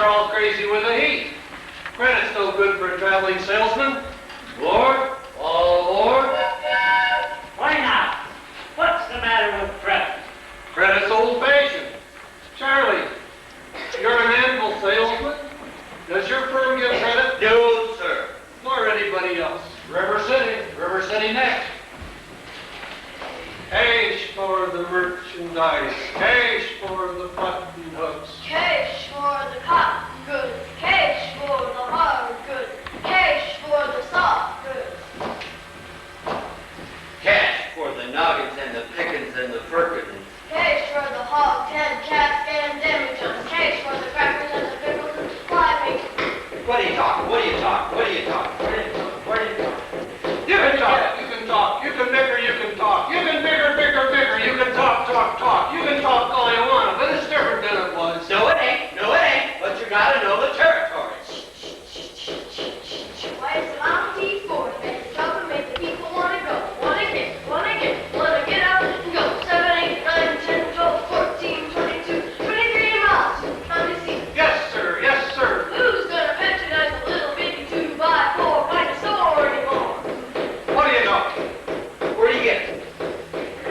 they're all crazy with the heat. Credit's no good for a traveling salesman. Lord, all aboard. Why not? What's the matter with credit? Credit's old-fashioned. Charlie, you're an anvil salesman. Does your firm give credit? No, sir. Nor anybody else. River City next. Cash for the merchandise. Cash for the button hooks. Cash for the cotton goods. Cash for the hard goods. Cash for the soft goods. Cash for the noggins and the pickings and the firkins. Cash for the hogs and cats and demijohns. Cash for the crackers and the pickles and the fly meat. What are you talking? What are you talking? What are you talking? What are you talking? You can talk, you can talk, you can bicker, you can talk. You can bicker, you can talk. You can talk all you want, but it's different than it was. No, it ain't. But you gotta know the territory. Why is it on T4? Make the trouble, make the people want to go. Want to get out and go. 7, 8, 9, 10, 12, 14, 22, 23 miles. Time to see. Yes, sir, yes, sir. Who's gonna patronize a little bitty 2x4 kind of store anymore? What are you talking? Where do you get it?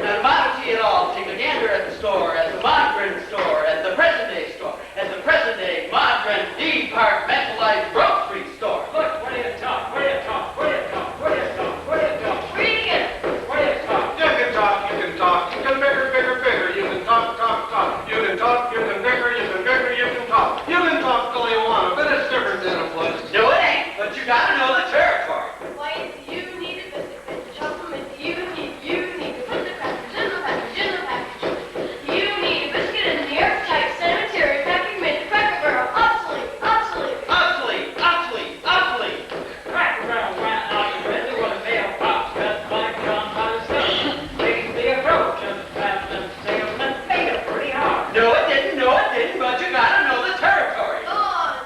Now, the Model T at all, take a gander at the store, at the Modern store, at the present day store, at the present day Modern departmentalized grocery store. Look, what do you talk? What do you talk? What do you talk? What do you talk? What do you talk? Read again. What do you talk? You can talk, you can talk. You can bicker. You can talk. You can talk, you can bicker, you can talk. You can talk all you want, but it's different than it was. No, it ain't, but you gotta know the territory. Why is you need a biscuit? Make the chocolate, make the you need to put the crackers in the package. You need a biscuit in the airtight sanitary package. Make the Cracker Barrel obsolete. Cracker Barrel went out and read the one mailbox got by John by the sun. Making the approach of the traveling salesman made it pretty hard. No, it didn't, but you gotta know the territory. Gone.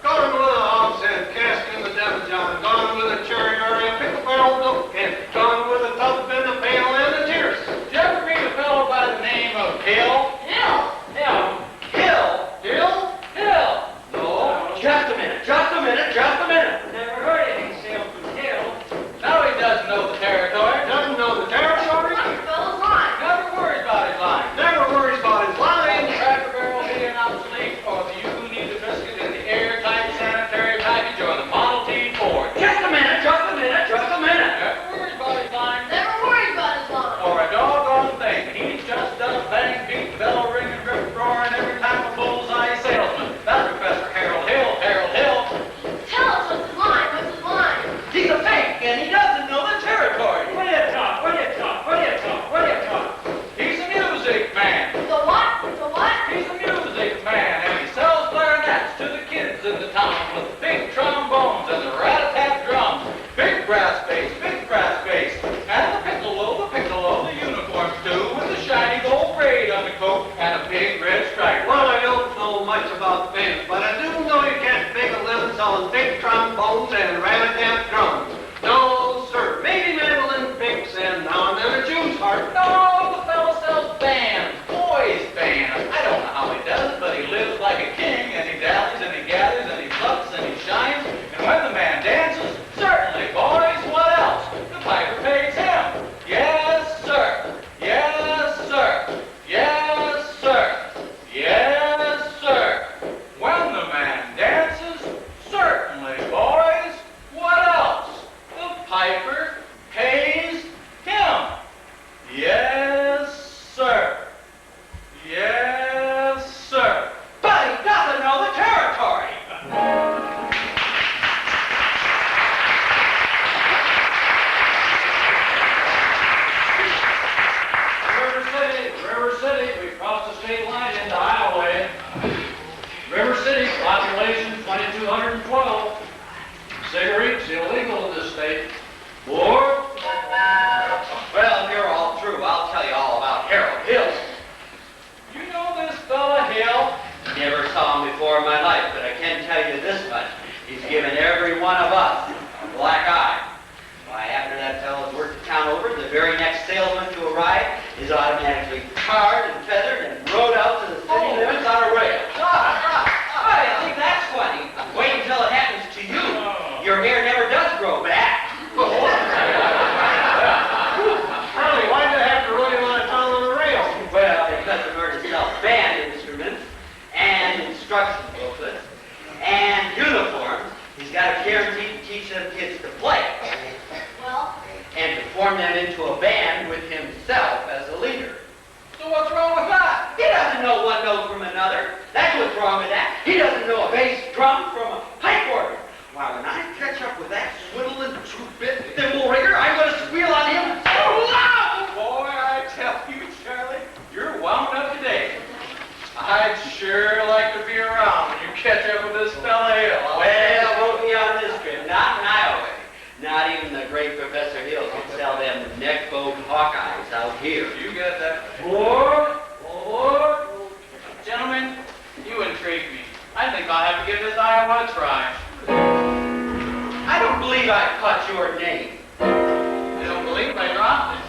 Gone with the hogs and cask in the demijohn. Gone with the cherry berry and pickle barrel milk can. Gone with the tub and the pail and the tears. Did you ever meet a fellow by the name of Hill? Hill. No, just a minute. Never heard any salesman Hill. No, he doesn't know the territory. Doesn't know the territory. That fellow's lying. Never worries about his line. Never worries about his The lying. Cracker Barrel being obsolete, or the you need a biscuit in the airtight sanitary package, or the Model T Ford. Just a minute. Never worries about his line. Never worried about his lying. Or a doggone thing. He's just a bang, beat, bell ringing, rip roaring every time a bullseye salesman. That's Professor Harold Hill. Tell us what's his line. He's a fake, and he doesn't know the territory. What do you talk? He's a music man. The what? He's a music man, and he sells clarinets to the kids in the town with big trombones and the rat-a-tat drums. Big brass bass. And the piccolo, the uniforms too, with the shiny gold braid on the coat and a big red stripe. Well, I don't know much about bands, but I do know you can't make a living selling big trombones and rat-a-tat drums. No, sir. Maybe mandolin picks and now and then a June's harp. No, the fellow sells bands, boys' bands. I don't know how he does it, but he lives like a king, and he dallies, and he gathers, and he plucks, and he shines. And when the man dances, certainly, boys, what else? The piper pays him. Yes, sir. When the man dances, certainly, boys, what else? The piper pays him. Yes, sir. But he doesn't know the territory. River City, we crossed the state line into Iowa. River City, population 2,212. Cigarettes illegal in this state. Lord, Well, if you're all through, I'll tell you all about Harold Hill. You know this fella Hill? Never saw him before in my life, but I can tell you this much. He's given every one of us a black eye. Why, after that fellow's worked the town over, the very next salesman to arrive is automatically tarred and feathered and rode out to the city limits on a rail. Why, goods, and uniforms. He's got a guarantee to teach them kids to play. Well, And to form them into a band with himself as a leader. So what's wrong with that? He doesn't know one note from another. That's what's wrong with that. He doesn't know a bass drum from a pipe organ. Why, when I catch up with that swiddling two-bit thimble rigger, I'm going to squeal on him so loud! Boy, I tell you, Charlie, you're wound up today. I'd sure like to be around when you catch up with this fella Hill. Well, won't be on this trip. Not in Iowa. Not even the great Professor Hill can sell them neck-bowed Hawkeyes out here. You got that? Gentlemen, you intrigue me. I think I'll have to give this Iowa a try. I don't believe I caught your name. I don't believe I dropped it.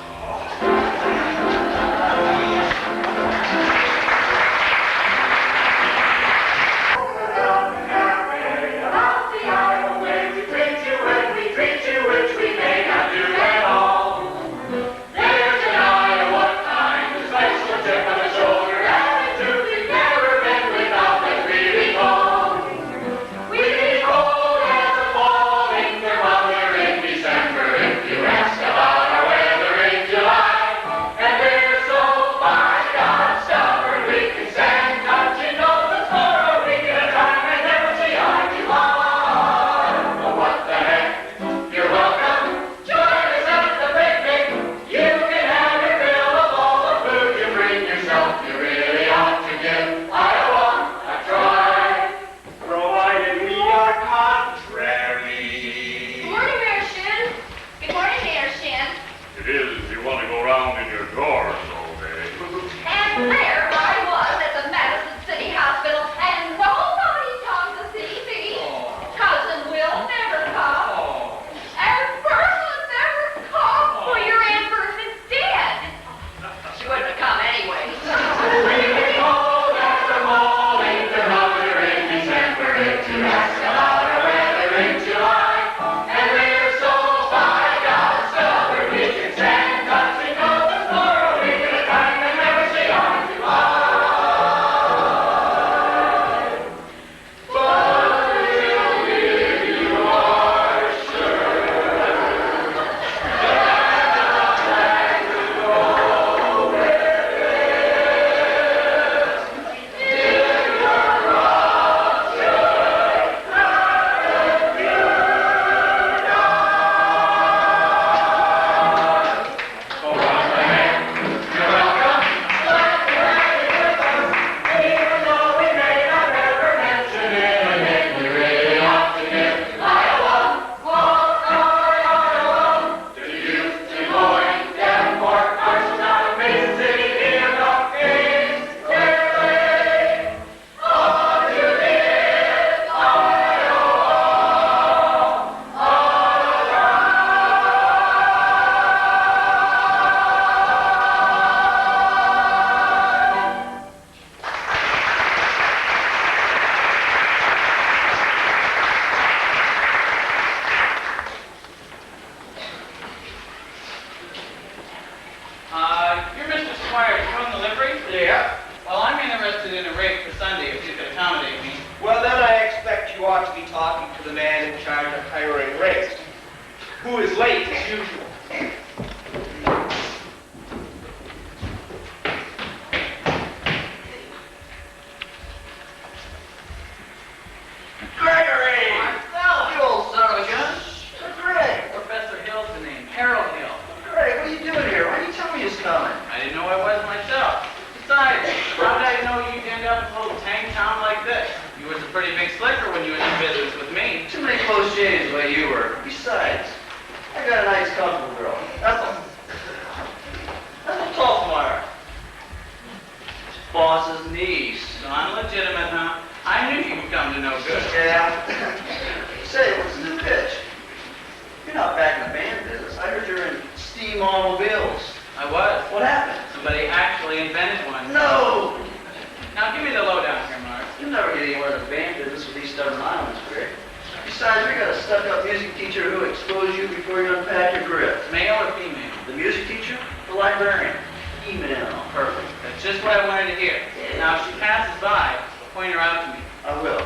That's just what I wanted to hear. Now, if she passes by, point her out to me. I will.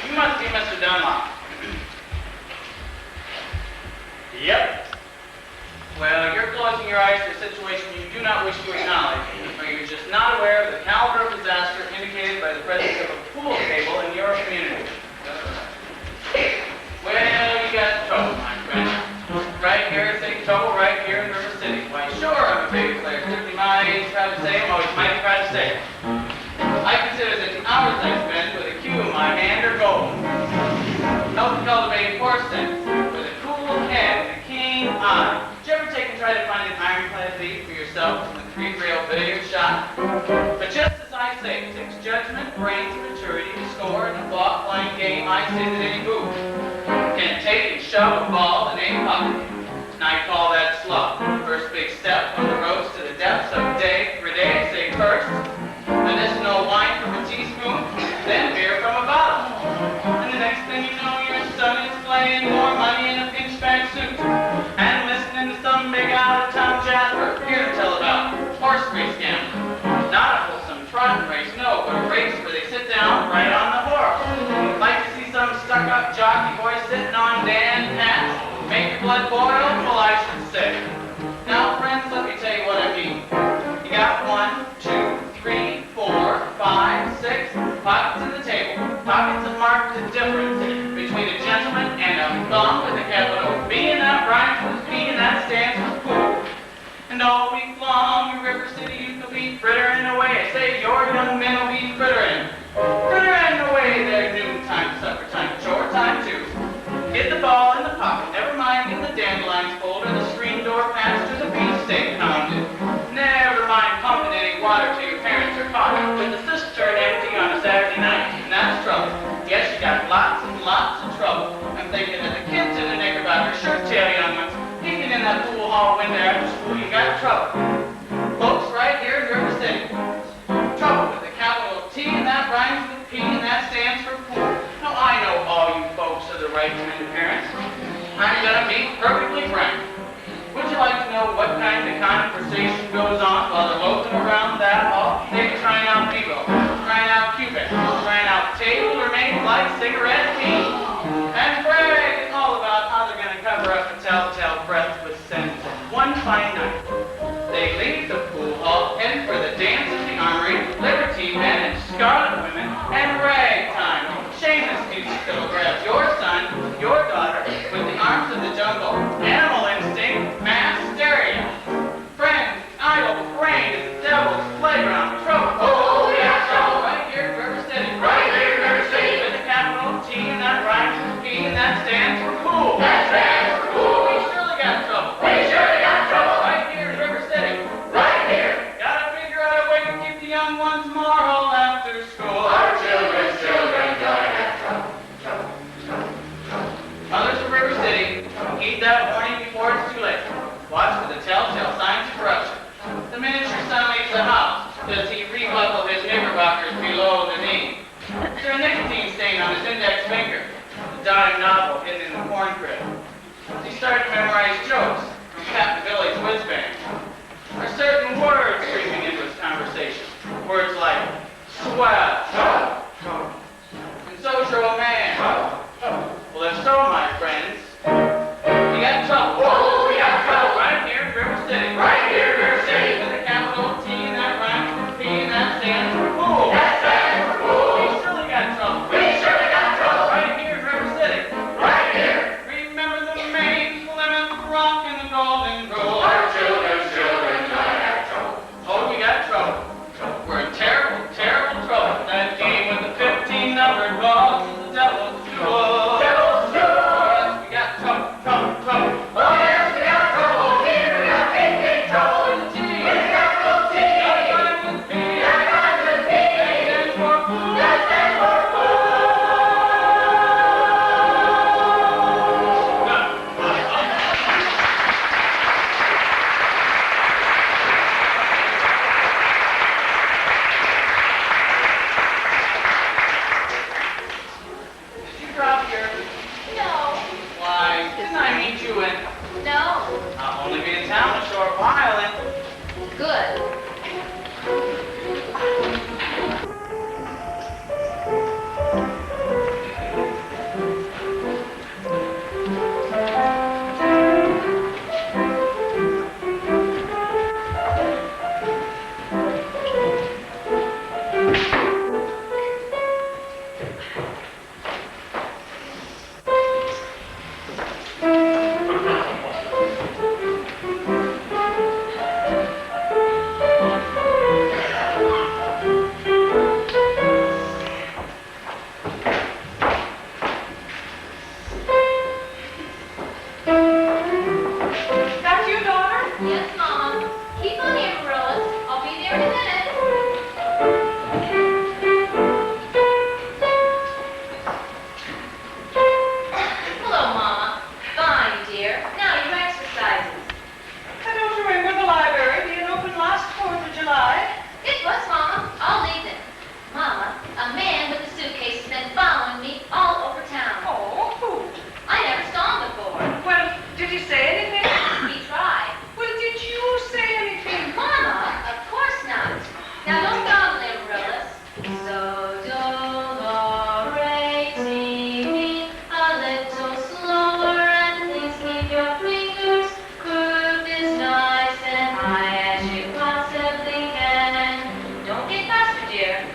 You must be Mr. Dunlop. Yep. Well, you're closing your eyes to a situation you do not wish to acknowledge, or you're just not aware of the caliber of disaster indicated by the presence of a pool table in your community. Well, you got trouble, my friend. Right here, city trouble, right here in River City. Why, sure, I'm a big player. Certainly my age, proud to say, I'm always mighty proud to say. I consider that the hours I spend with a cue in my hand are gold. Help cultivate horse sense with a cool head and a keen eye. Did you ever take and try to find an ironclad lead for yourself from the three-rail billiard shot? But just as I say, it takes judgment, brains, and maturity to score in a ball-flying game. I say that any move can take and shove a ball in any pocket. And I call that slug. First big step on the road to the depths of day for day. I say first, medicinal wine from a teaspoon, then beer from a bottle. And the next thing you know, your son is playing more money in a pinchback suit and listening to some big out-of-town Jasper here to tell about horse race gambling. Not a wholesome trotting race, no, but a race where they sit down right on the horse. Like to see some stuck-up jockey boy sitting on Dan Patch. Make your blood boil? Well, I should say. Now, friends, let me tell you what I mean. You got 1, 2, 3, 4, 5, 6 pockets in the table. Pockets that mark the difference between a gentleman and a bum with a capital B, and that rhymes with P, and that stands for pool. And all week long, in River City, you could be frittering away. I say your young men will be frittering. Frittering away their noontime, supper time, chore time too. Get the ball in the pocket, never mind in the dandelions fold or the screen door patch or the beefsteak pounded. Never mind pumping any water till your parents are caught with the cistern empty on a Saturday night, and that's trouble. Yes, you got lots and lots of trouble. I'm thinking that the kids in the knickerbocker shirt tail young ones peeking in that pool hall window after school, you got trouble. Folks, right here in River City. Trouble with a capital T, and that rhymes with P, and that stands for pool. Now, I know all you folks are the right kind of parents. I'm gonna be perfectly frank. Would you like to know what kind of conversation goes on while they're loafing around that hall? They're trying out Bebo, trying out Cuban, trying out table remains like cigarette tea, and bragging all about how they're gonna cover up a telltale breath with sins one fine night. They leave the pool hall, heading for the dance at the armory, liberty men and scarlet women, and ragtime. Shameless music that'll grab your son, your daughter, with the arms of the jungle, animal instinct, mass hysteria. Friends, idle brain is the devil's playground. Trouble. Oh, yeah, trouble. Right here in River City. Right here in River City. With a capital T, and that rhymes with P, and that stands for pool. That stands for pool. We surely got trouble. We surely got trouble. Right here in River City. Right here. Gotta figure out a way to keep the young ones moral after school. Our children gonna have trouble. Mothers of River City, heed that warning before it's too late. Watch for the telltale signs of corruption. The minute your son leaves the house, does he rebuckle his knickerbockers below the knee? Is there a nicotine stain on his index finger? The dime novel hidden in the corn crib? Has he started to memorize jokes from Captain Billy's whiz bang? Are certain words creeping into his conversation? Words like swell. And so's your old man. Well, if so, my friends, you got trouble. Oh, we got trouble. Right here in River City. Right here in River City. With a capital T, and that rhymes with P, and that stands for pool. That stands for pool. We surely got trouble. We surely got trouble. Right here in River City. Right here. Remember the Maine, Plymouth Rock, and the Golden Rule. Our children gonna have trouble. Oh, we got trouble. We're in terrible, terrible trouble. Yes, Mama. Keep on here, Marilla. I'll be there in a minute. Hello, Mama. Fine, dear. Now your exercises. I don't remember the library being open last 4th of July. It was, Mama. I'll leave them. Mama, a man with a suitcase has been following me all over town. Oh, who? I never saw him before. Well, did he say anything? He tried. Well, did you say anything? Mama, of course not. Now don't dawdle there, Marillas. So dolorate me a little slower, and please keep your fingers curved as nice and high as you possibly can. Don't get faster, dear.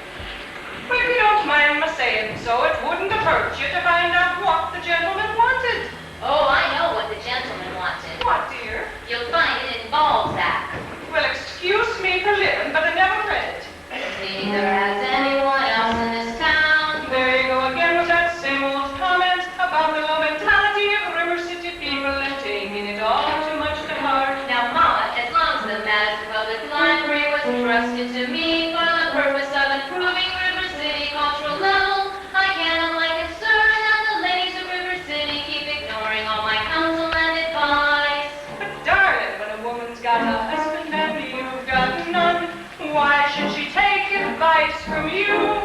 Well, if you don't mind my saying so, it wouldn't have hurt you to find out what the gentleman wanted. Oh, I know what the gentleman wanted. What, dear? You'll find it in Balzac. Well, excuse me for living, but I never read it. Neither has anyone else in this town. There you go again with that same old comment about the low mentality of River City people and taking it all too much to heart. Now, Mama, as long as the Madison Public Library was entrusted to me for the purpose of improving River City cultural level, I cannot like it, sir, that the ladies of River City keep ignoring all my counsel and advice. But darling, when a woman's got a husband and you've got none, why should she take advice from you?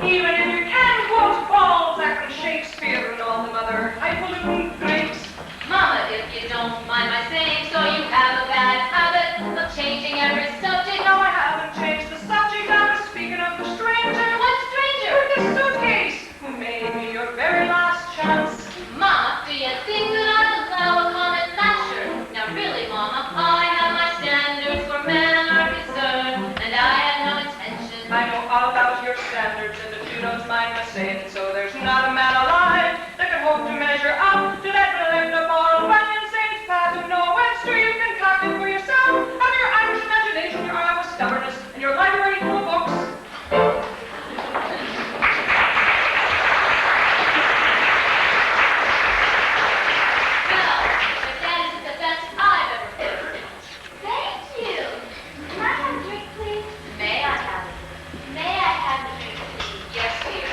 Even if you can quote Balzac and Shakespeare and all them other highfalutin greats. Mama, if you don't mind my saying so, you have a bad habit of changing every subject. No, I haven't changed the subject. I was speaking of the stranger. What stranger? With the suitcase, who may be your very last chance. Mama, do you think that I'd allow a comment that sure? Now really, Mama, I have my standards where men are concerned, and I have no intention. I know all about your standards, and if you don't mind my saying so, there's not a man alive that could hope to measure up to that Belinda Ball, Bunyan, St. Pat, and Noah Webster. You can copy for yourself. Have your Irish imagination, your Iowa stubbornness, and your library full of books. Well, but that isn't the best I've ever heard. Thank you. Can I have a drink, please? May I have it? May I have a drink, please? Yes, dear.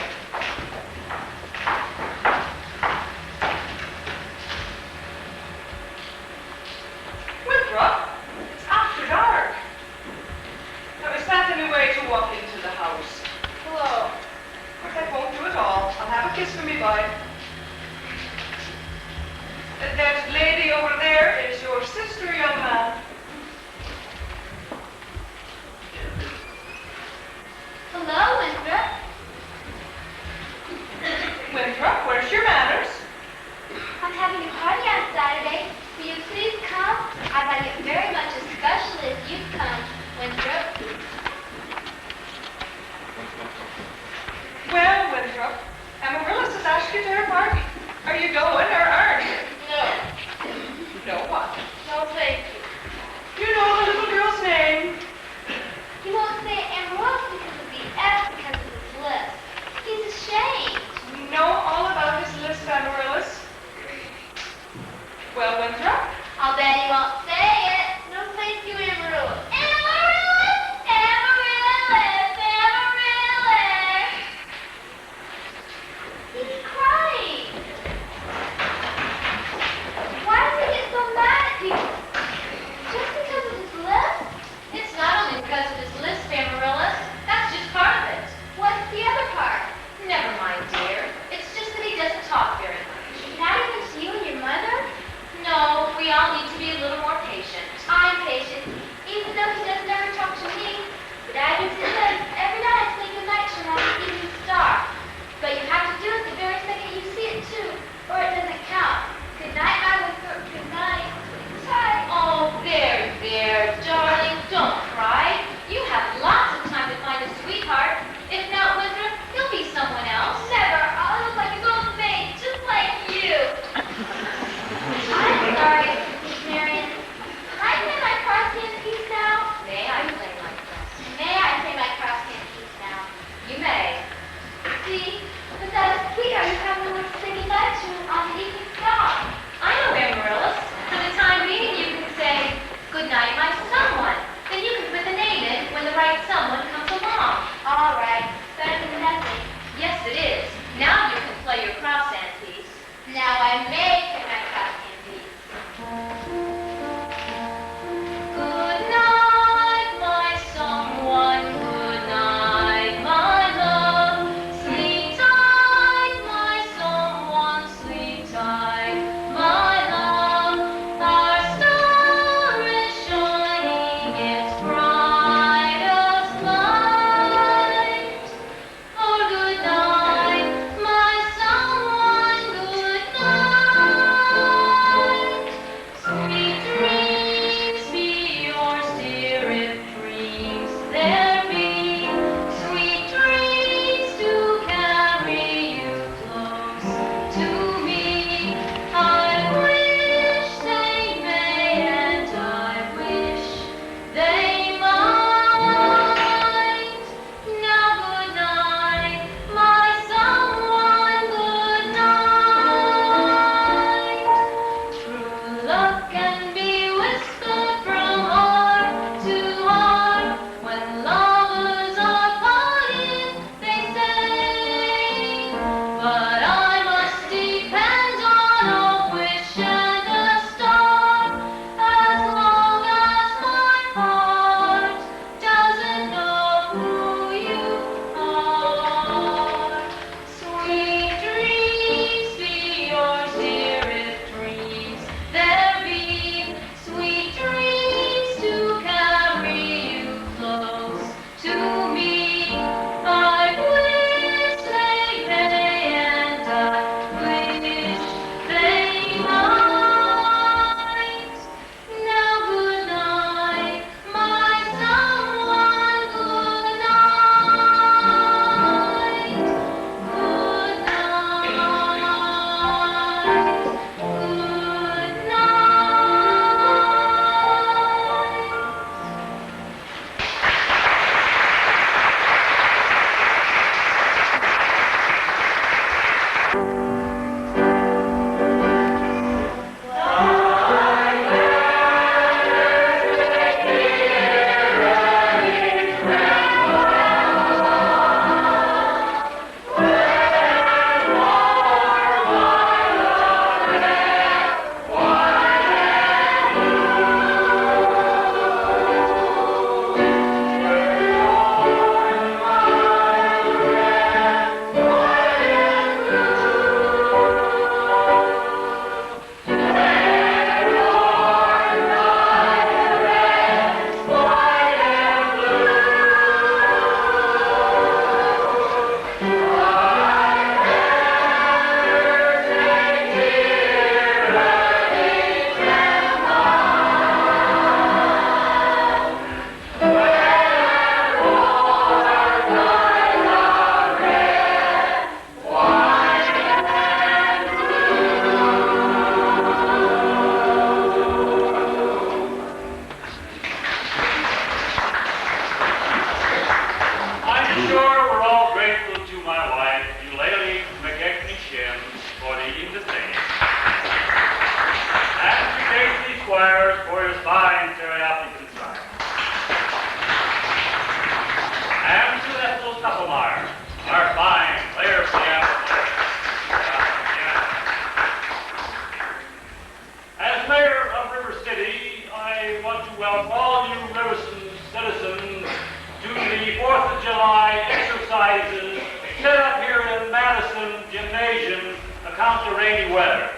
of July exercises set up here in Madison Gymnasium account to rainy weather.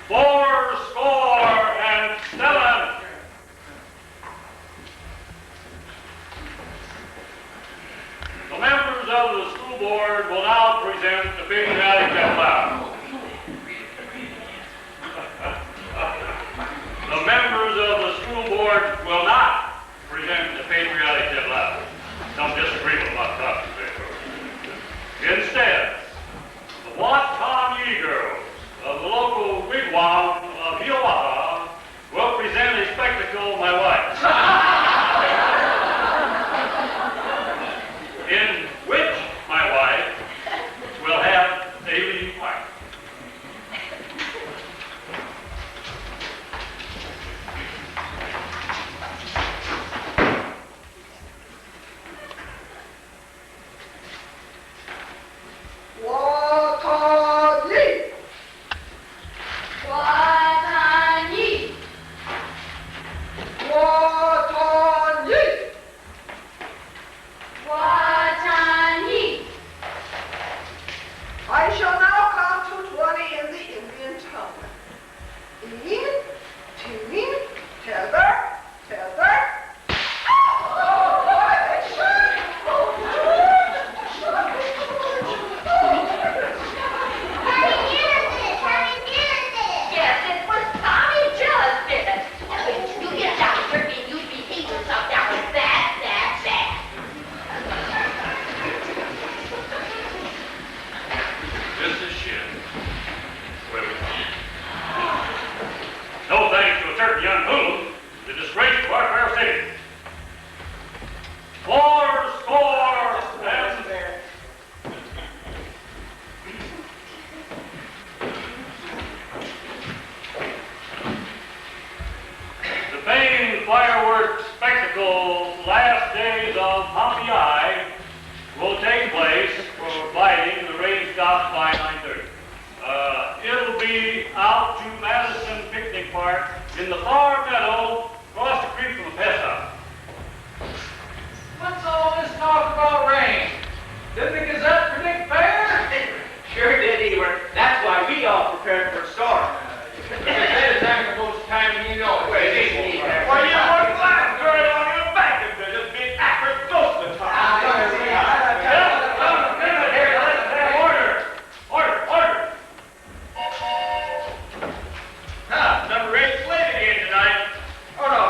4-7. The members of the school board will now present the patriotic flag. The members of the school board will not present the patriotic flag. Don't disagree with my thoughts. Instead, the Watt-Tom-Yee girls of the local wigwam of Hiawatha will present a spectacle my wife, in which my wife will have a leading part. Watt-Tom-Yee. Watt-Tom-Yee. Watt-Tom-Yee. Watt-Tom-Yee. I shall now count to 20 in the Indian tongue. Teen, teen, tether, tether. Oh, boy, they should. Yes, it was Tommy just did it. You get down, Turkey, and you behave yourself down with that. This is shit. Where we come. No thanks to a certain young hoodlum, the disgrace to our fair city. 4-7. The famed fireworks spectacle last days of Pompeii will take place, providing the rain stops by 9:30. It'll be out to Madison Picnic Park in the far meadow across the creek from the pest house. What's all this talk about rain? Didn't the Gazette predict fair? Sure did, Ebert. That's why we all prepared for a storm. The Gazette is having the most time you know it. Wait, it isn't even. Well, you were glad girl on your back and just being accurate most of the time. Number 8's late again tonight. Oh, no.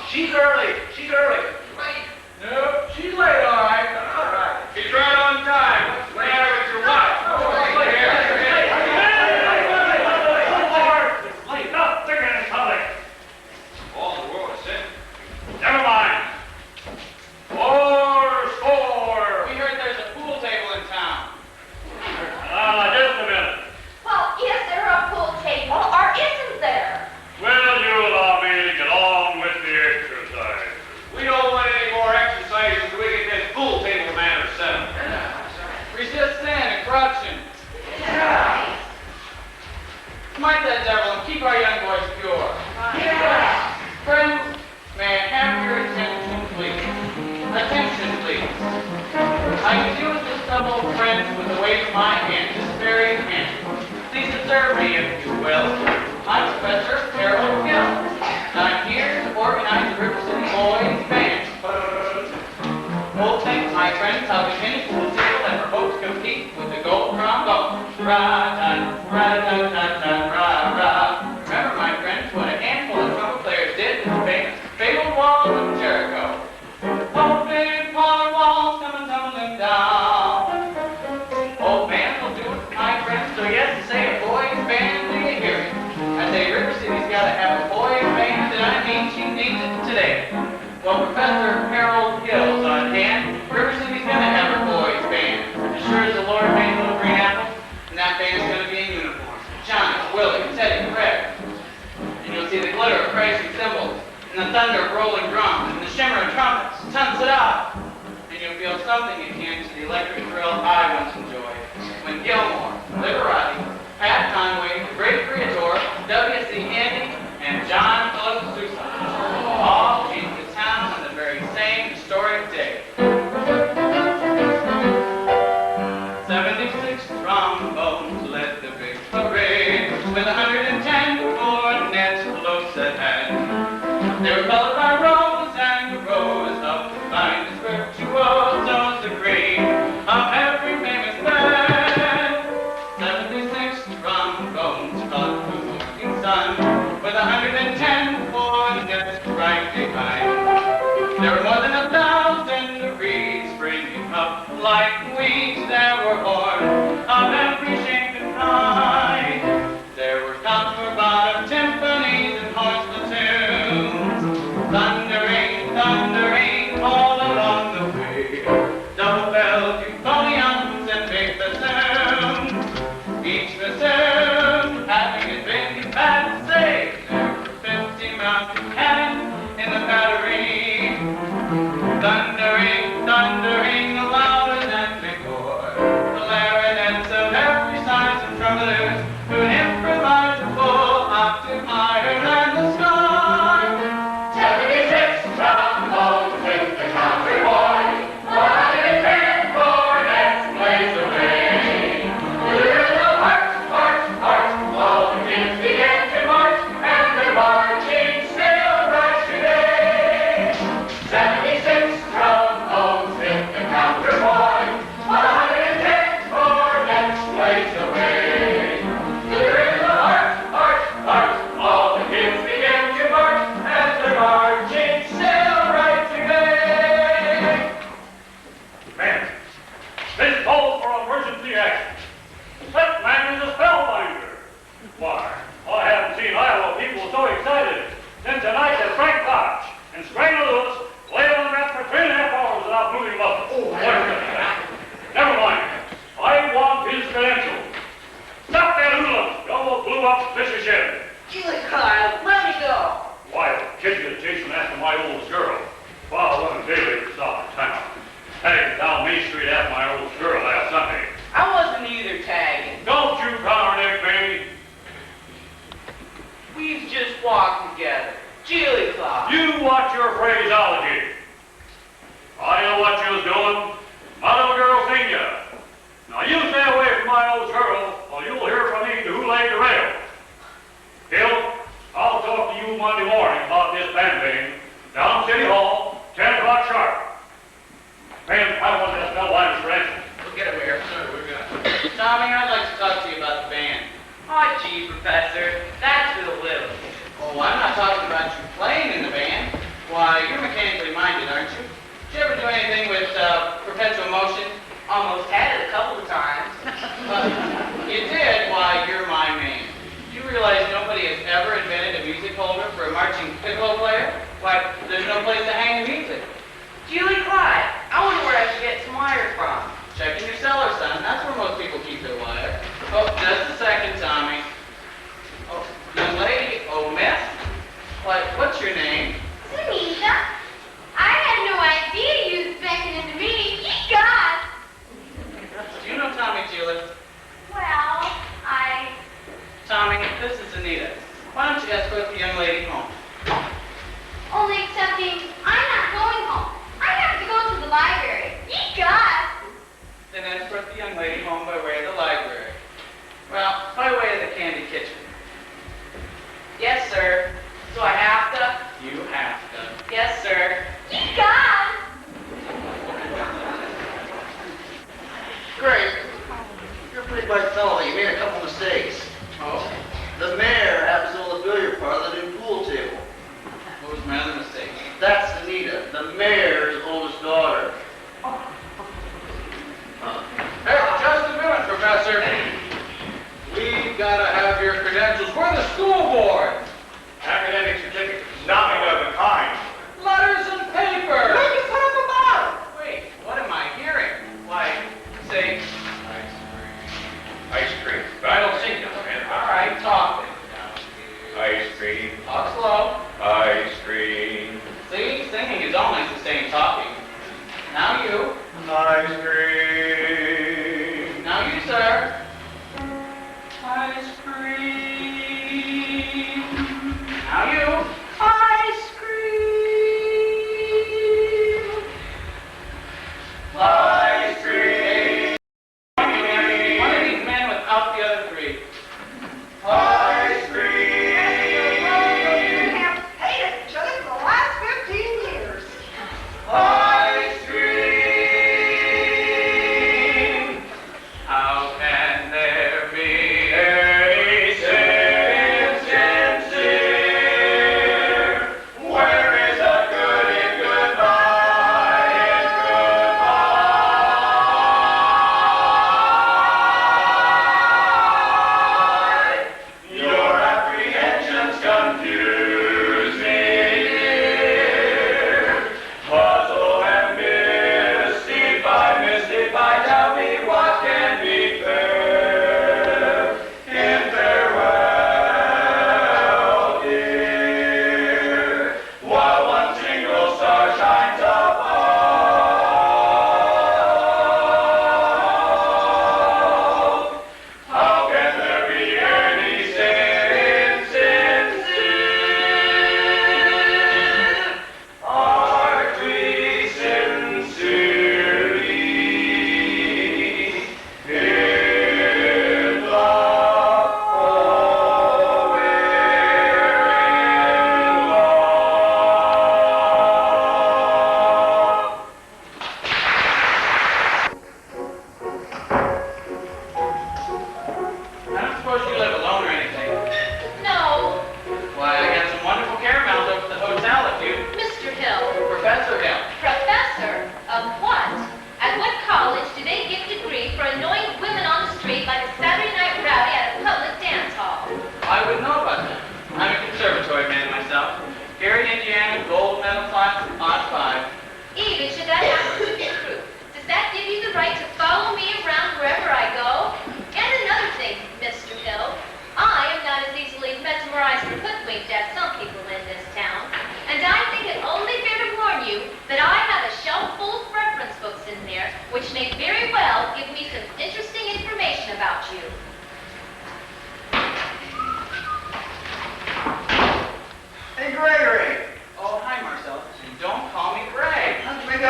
She's early. Nope, she's late, all right. She's right on time. What's the matter with your wife? It's late. Not thinking in public. All the world is sick. Never mind. 4-4. We heard there's a pool table in town. Just a minute. Well, is there a pool table or isn't there? Will you allow me to get on with the exercise? We don't want any more exercise until we get this pool table matter settled. Resist sin and corruption. Smite that devil and keep our young boys pure. Friends, may I have your attention, please? Attention, please. I use this double friend with the wave of my hand, this very hand. Please observe me, if you will. I'm Professor Harold Hill. I'm here to organize the River City Boys Band. Won't think, my friends, I'll begin a pool table that provokes compete with the gold trombone. Ra-da-da-da-da-ra-ra. Remember, my friends, what a handful of trumpet players did to the famous fabled walls of Jericho. Open upon walls, coming tumbling down. Old bands will do it, my friends, so yes, to say a boys band, do you hear me? I say River City's got to have a boys band, and I mean she needs it today. Well, Professor Harold Hill's on hand. River City's gonna have her boys band. As sure as the Lord made little green apples, and that band's gonna be in uniform. Johnny, Willie, Teddy, Fred. And you'll see the glitter of praising cymbals, and the thunder of rolling drums, and the shimmer of trumpets. Tons it up. And you'll feel something akin to the electric thrill I once enjoyed when Gilmore, Liberati, Pat Conway, the great Creator, W.C. Handy, and John Philip Sousa all came to town on the very same historic day. like weeds that were born of every shape and kind. There were copper bottom timpanis and horse platoons, thundering, thundering all along the way. Double bell euphoniums and big bassoons, each bassoon having his big bad say. There were 50 mountain cannon in the battery, thundering, thundering louder than before. The clarinets of every size and trumpeters who'd improvise a full octave higher than the sky. 76 trombones with the counterboy, 110 cornets blaze away. The little hearts, hearts, hearts, all the kids begin to march, and they're marching still right today. 76 trombones with the counterboy, 110 cornets blaze away. The little hearts, hearts, hearts, all the kids begin to march, and they're marching still right today. Men, this calls for emergency action. That man is a spellbinder. Why, I haven't seen Iowa people so excited since the night that Frank Koch and Spranger Lewis lay on the mat for 3.5 hours without moving up. Oh, wait a minute. Never mind. I want his credentials. Stop that hoodlum. Y'all blew up Fisher Shed. Julie Kyle, let me go. Wild kid you chasing after my oldest girl. While I went daily to stop in town. Tagged down Main Street after my oldest girl last Sunday. I wasn't either tagging. Don't you counter baby. We've just walked together. Julie Claw. You watch your phraseology. I know what you was doing. My little girl seen you. Now you stay away from my old girl, or you'll hear from me to who laid the rail. Hill, I'll talk to you Monday morning about this band thing down City Hall, 10 o'clock sharp. Man, I want that spellbinder's credentials. We'll get over here. Tommy, I'd like to talk to you about the band. Oh, gee, Professor. That's for the little. Oh, I'm not talking about you playing in the band. Why, you're mechanically minded, aren't you? Did you ever do anything with perpetual motion? Almost had it a couple of times. You did? Why, you're my man. Do you realize nobody has ever invented a music holder for a marching piccolo player? Why, there's no place to hang the music. Julie Clyde. I wonder where I should get some wire from. Check in your cellar, son. That's where most people keep their wire. Oh, just a second, Tommy. Oh, young lady. Oh, miss. What's your name? Sunita, I had no idea you was beckoning to me. Ye God! Do you know Tommy Julie? Well, Tommy, this is Anita. Why don't you escort the young lady home? only accepting I'm not going home. I have to go to the library. Ye God! Then escort the young lady home by way of the library. Well, by way of the candy kitchen. Yes, sir. Do I have to? You have to. Yes, sir. Ye God! Great. You're a pretty bright fellow. You made a couple mistakes. Oh? The mayor happens to own the billiard parlor, the new pool table. What was my other mistake? That's Anita, the mayor's oldest daughter. Hey, just a minute, Professor. We've got to have your credentials. We're the school board. Academic certificate, nothing of the kind. Letters and paper. Make it put up a bottle. Wait, what am I hearing? Why, say, Ice cream. I don't see you, man. all right, talk then. Ice cream. Talk slow. Ice cream. See, singing is almost the same talking. Now you. Ice cream. Now you, sir. Ice cream. Now you. Ice cream! Ice cream. One of these men without the other three. Ice cream. have hated each other for the last 15 years. Ice cream. How can there be Any sense in sin?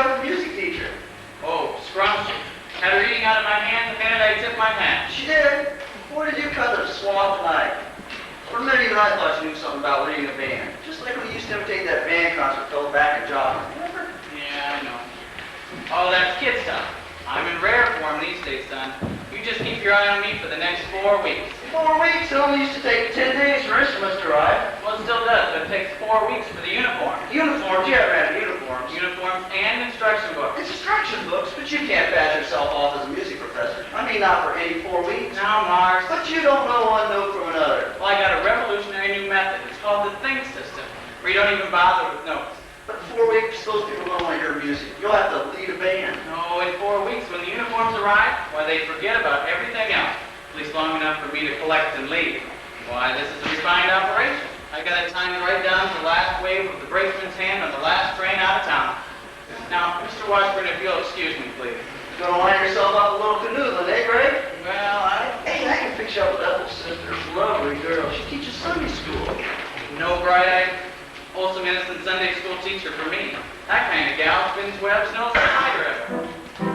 have a music teacher? Oh, scrumptious. Had her eating out of my hand the minute I tipped my hat. She did. Boy, did you cut her swamp tonight. For a minute, even I thought you knew something about leading a band. Just like we used to imitate that band concert fell back in Joplin. Remember? Yeah, I know. Oh, that's kid stuff. I'm in rare form these days, son. You just keep your eye on me for the next 4 weeks. 4 weeks? It only used to take 10 days for instruments to arrive. Well, it still does, but it takes 4 weeks for the uniform. Uniforms? You haven't had uniforms. Uniforms and instruction books. Instruction books? But you can't pass yourself off as a music professor. I mean, not for any 4 weeks. Now, Mars. But you don't know one note from another. Well, I got a revolutionary new method. It's called the think system, where you don't even bother with notes. But 4 weeks, those people don't want to hear music. You'll have to lead a band. No, in 4 weeks, when the uniforms arrive, why, they forget about everything else. At least long enough for me to collect and leave. Why, this is a refined operation. I got it timed right down to the last wave of the brakeman's hand on the last train out of town. Now, Mr. Washburn, if you'll excuse me, please. You're going to line yourself up a little canoodling, eh, Greg? Well, Hey, I can fix you up with Ethel's sister. Lovely girl. She teaches Sunday school. no bright-eyed, wholesome, innocent Sunday school teacher for me. That kind of gal spins webs no spider ever.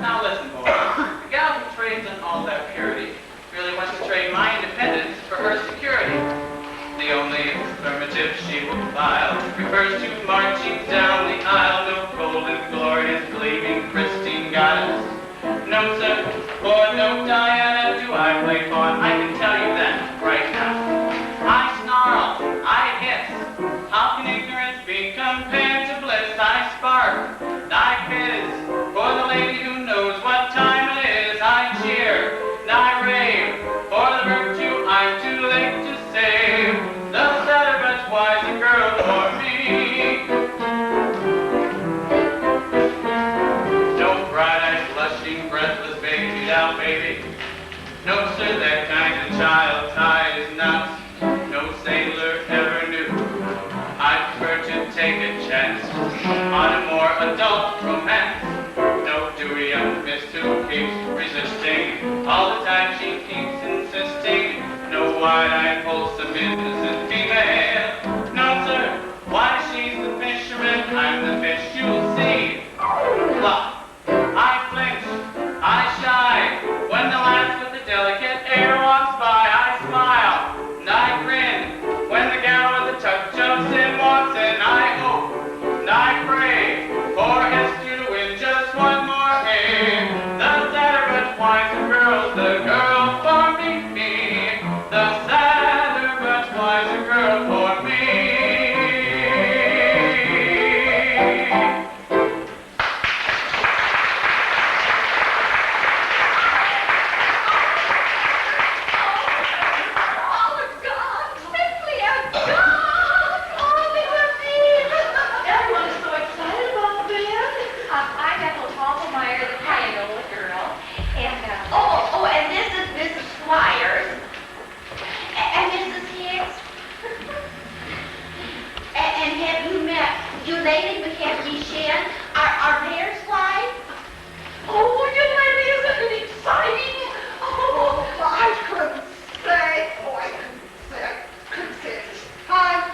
Now listen, boy. The gal who trades in all that purity really wants to trade my independence for her security. The only affirmative she will file refers to marching down the aisle, no golden, glorious, gleaming, pristine goddess. No, sir, or no Diana do I play fawn. I can tell you that right now. I snarl, I hiss. How can ignorance be compared to bliss? I spark, I fizz. For the lady who knows what time it is, I cheer, I rave. For the virtue I'm too late to save. The better, but wiser girl for me. No bright-eyed, blushing, breathless baby doll baby. No, sir, that kind of child tie is not. No sailor ever knew. I prefer to take a chance on a more adult romance. No dewy young miss who keeps resisting. All the time she keeps insisting. No wide-eyed, wholesome, innocent female. No, sir, why she's the fisherman, I'm the fish you'll see. Look, I flinch, I shy. When the lass with the delicate air walks by, I smile, and I grin. When the gal with the tuck jumps in, walks in, I hope, and I pray for Hester to win just one more game. The sadder but wiser girl's the girl for me. The sadder but wiser girl for me. Oh, God! Simply a God! Oh, they were big! Everyone is so excited about the band. I got to Paul Meyer, the piano girl. And, and this is Mrs. Squires. And Mrs. Hicks. And have you met your lady Mackenzie Shen, our mayor's wife? Oh, your lady, isn't it exciting? Oh, I couldn't say. Oh, I couldn't say at this time.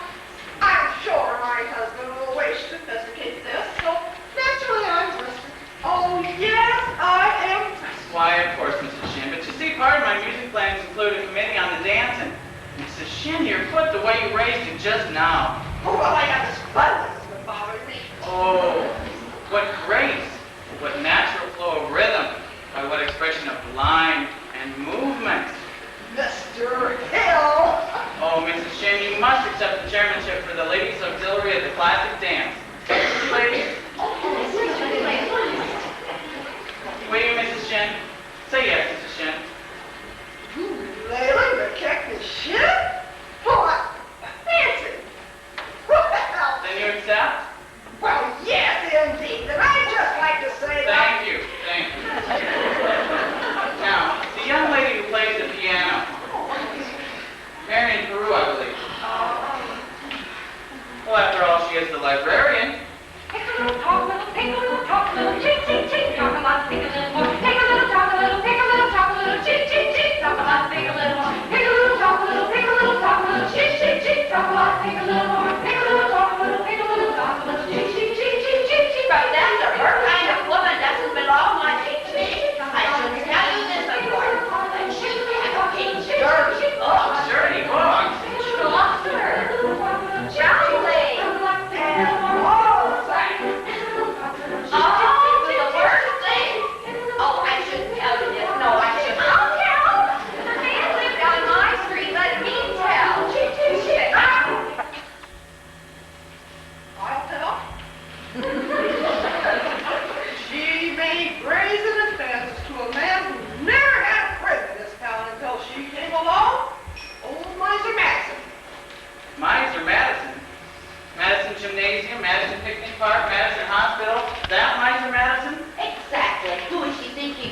I'm sure my husband will wish to investigate this, so naturally I'm listening. Oh, yes, I am. Why, of course, Mrs. Shin. But you see, part of my music plans include a committee on the dancing. Mrs. Shin, your foot, the way you raised it just now. Oh, well, I got this button that's been bothering me. Oh, what grace, what natural flow of rhythm, by what expression of line and movement. Mr. Hill. Oh, Mrs. Shin, you must accept the chairmanship for the Ladies' Auxiliary of the Classic Dance. Ladies, will you, Mrs. Shin? Say yes, Mrs. Shin. Layla, you're kicking shit? What? Fancy. Well, Then you accept? well, yes, indeed. And I'd just like to say that. Thank you, thank you. Now, the young lady who plays the piano, Marion Peru, I believe. Well, after all, she is the librarian. Come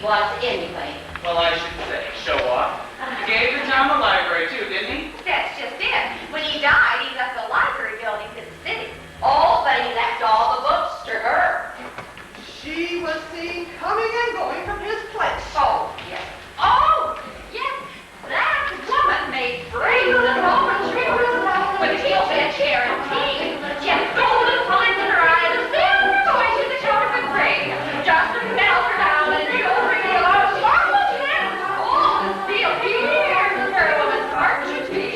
was anyway? Well, I should say, show off. He gave the town the library too, didn't he? That's just it. When he died, he left the library building to the city. Oh, but he left all the books to her. She was seen coming and going from his place. Oh, yes. Oh, yes. That woman made brains and Roman trimmers with heel bed chair and tea. She had golden lines in her eyes and silver voice in the counterfeit braid. Just a melt her down and the old ring a lot of sparkles in it. Oh, the steel ears where a woman's heart should be.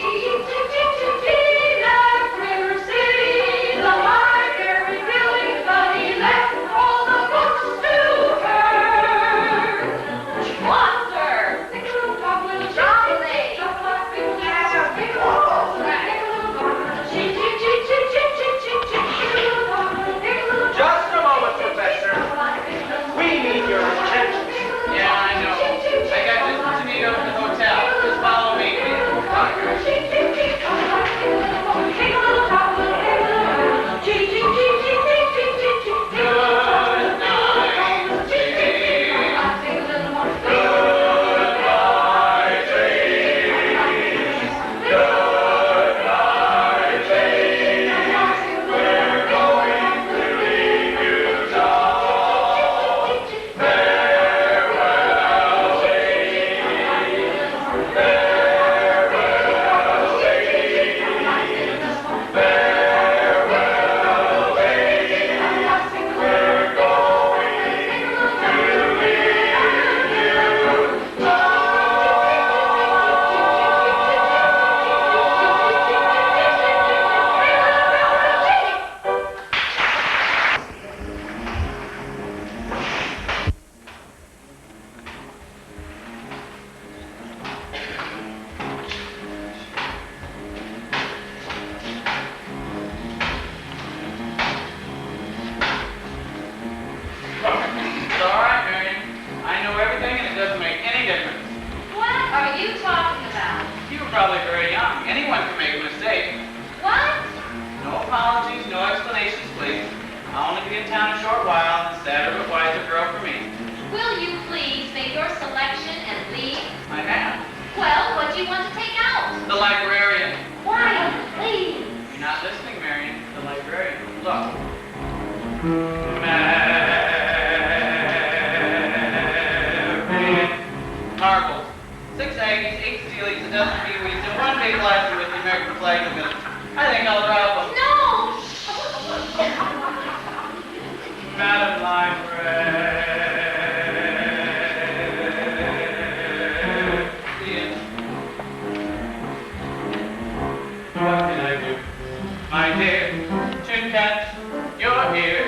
That River City, the library building, but he left all the books to her. She wants her. Just a moment, Professor. We need your attention. Yeah, I know. I got just what you need over at the hotel. Just follow me. Good night, Jane. Good night, Jane. Good night, Jane. We're going to leave you now. Farewell, Jane. Farewell, Jane. Farewell, Jane. We're going to leave you It's all right, Marion. I know everything and it doesn't make any difference. What are you talking about? You were probably very young. Anyone can make a mistake. What? No apologies, no explanations, please. I'll only be in town a short while, and sadder but wiser girl for me. Will you please make your selection and leave? I have. Well, what do you want to take out? The librarian. Why, please? You're not listening, Marion. The librarian. Look. Marion. Marbles. 6 Aggies, 8 Steelies, a dozen Peewees, and 1 big library with the American flag in the middle. I think I'll drop them. No! Madam Librarian. What can I do? My dear Tin Cat, you're here.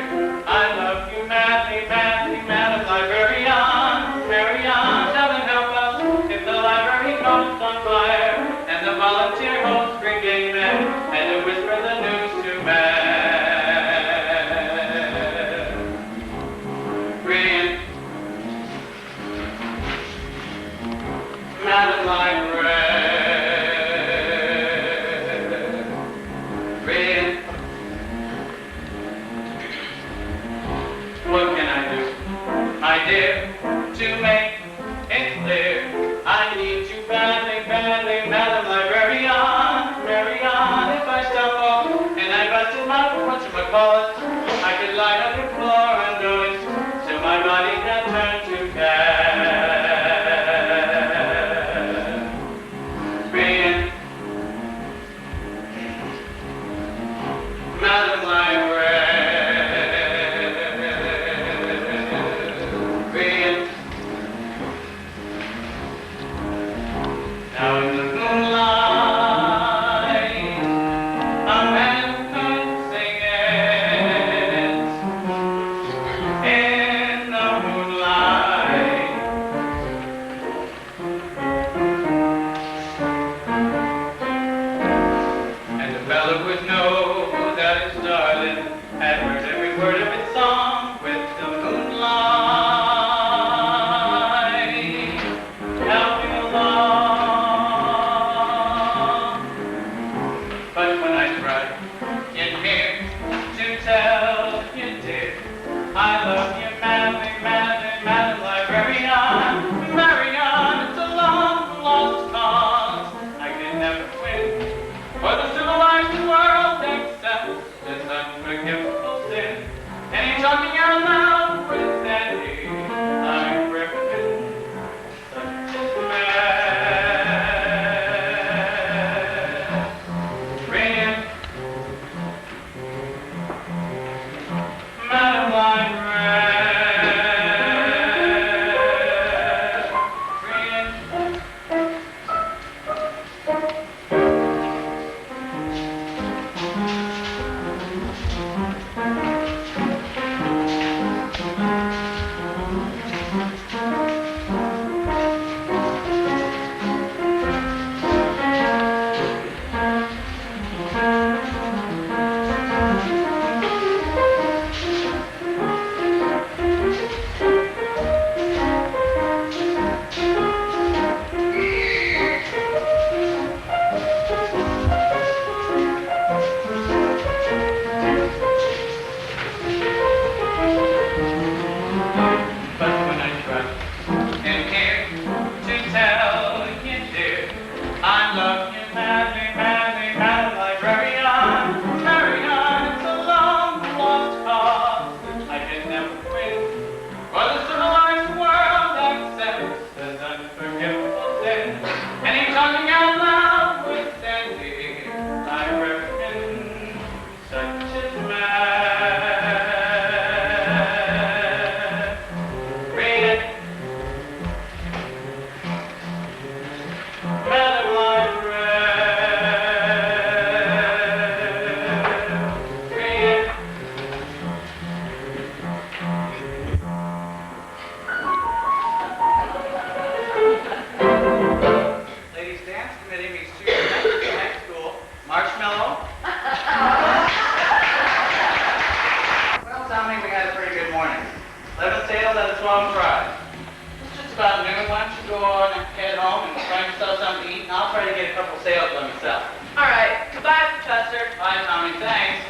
But when I try and care to tell you, dear, I love you madly, madly, madly, librarian, Marion, it's a long lost cause I can never win. For the civilized world accepts as unforgivable sin, and he's talking out loud with Sandy, librarian, such is mad. Read it. Madam Librarian, read it. Ladies Dance Committee meets Tuesday night at the high school. Marshmallow. Well, Tommy, we had a pretty good morning. 11 sales out of 12 tries. It's just about noon. Why don't you go on and head home and find yourself something to eat, and I'll try to get a couple sales by myself. All right. Goodbye, Professor. Bye, Tommy. Thanks.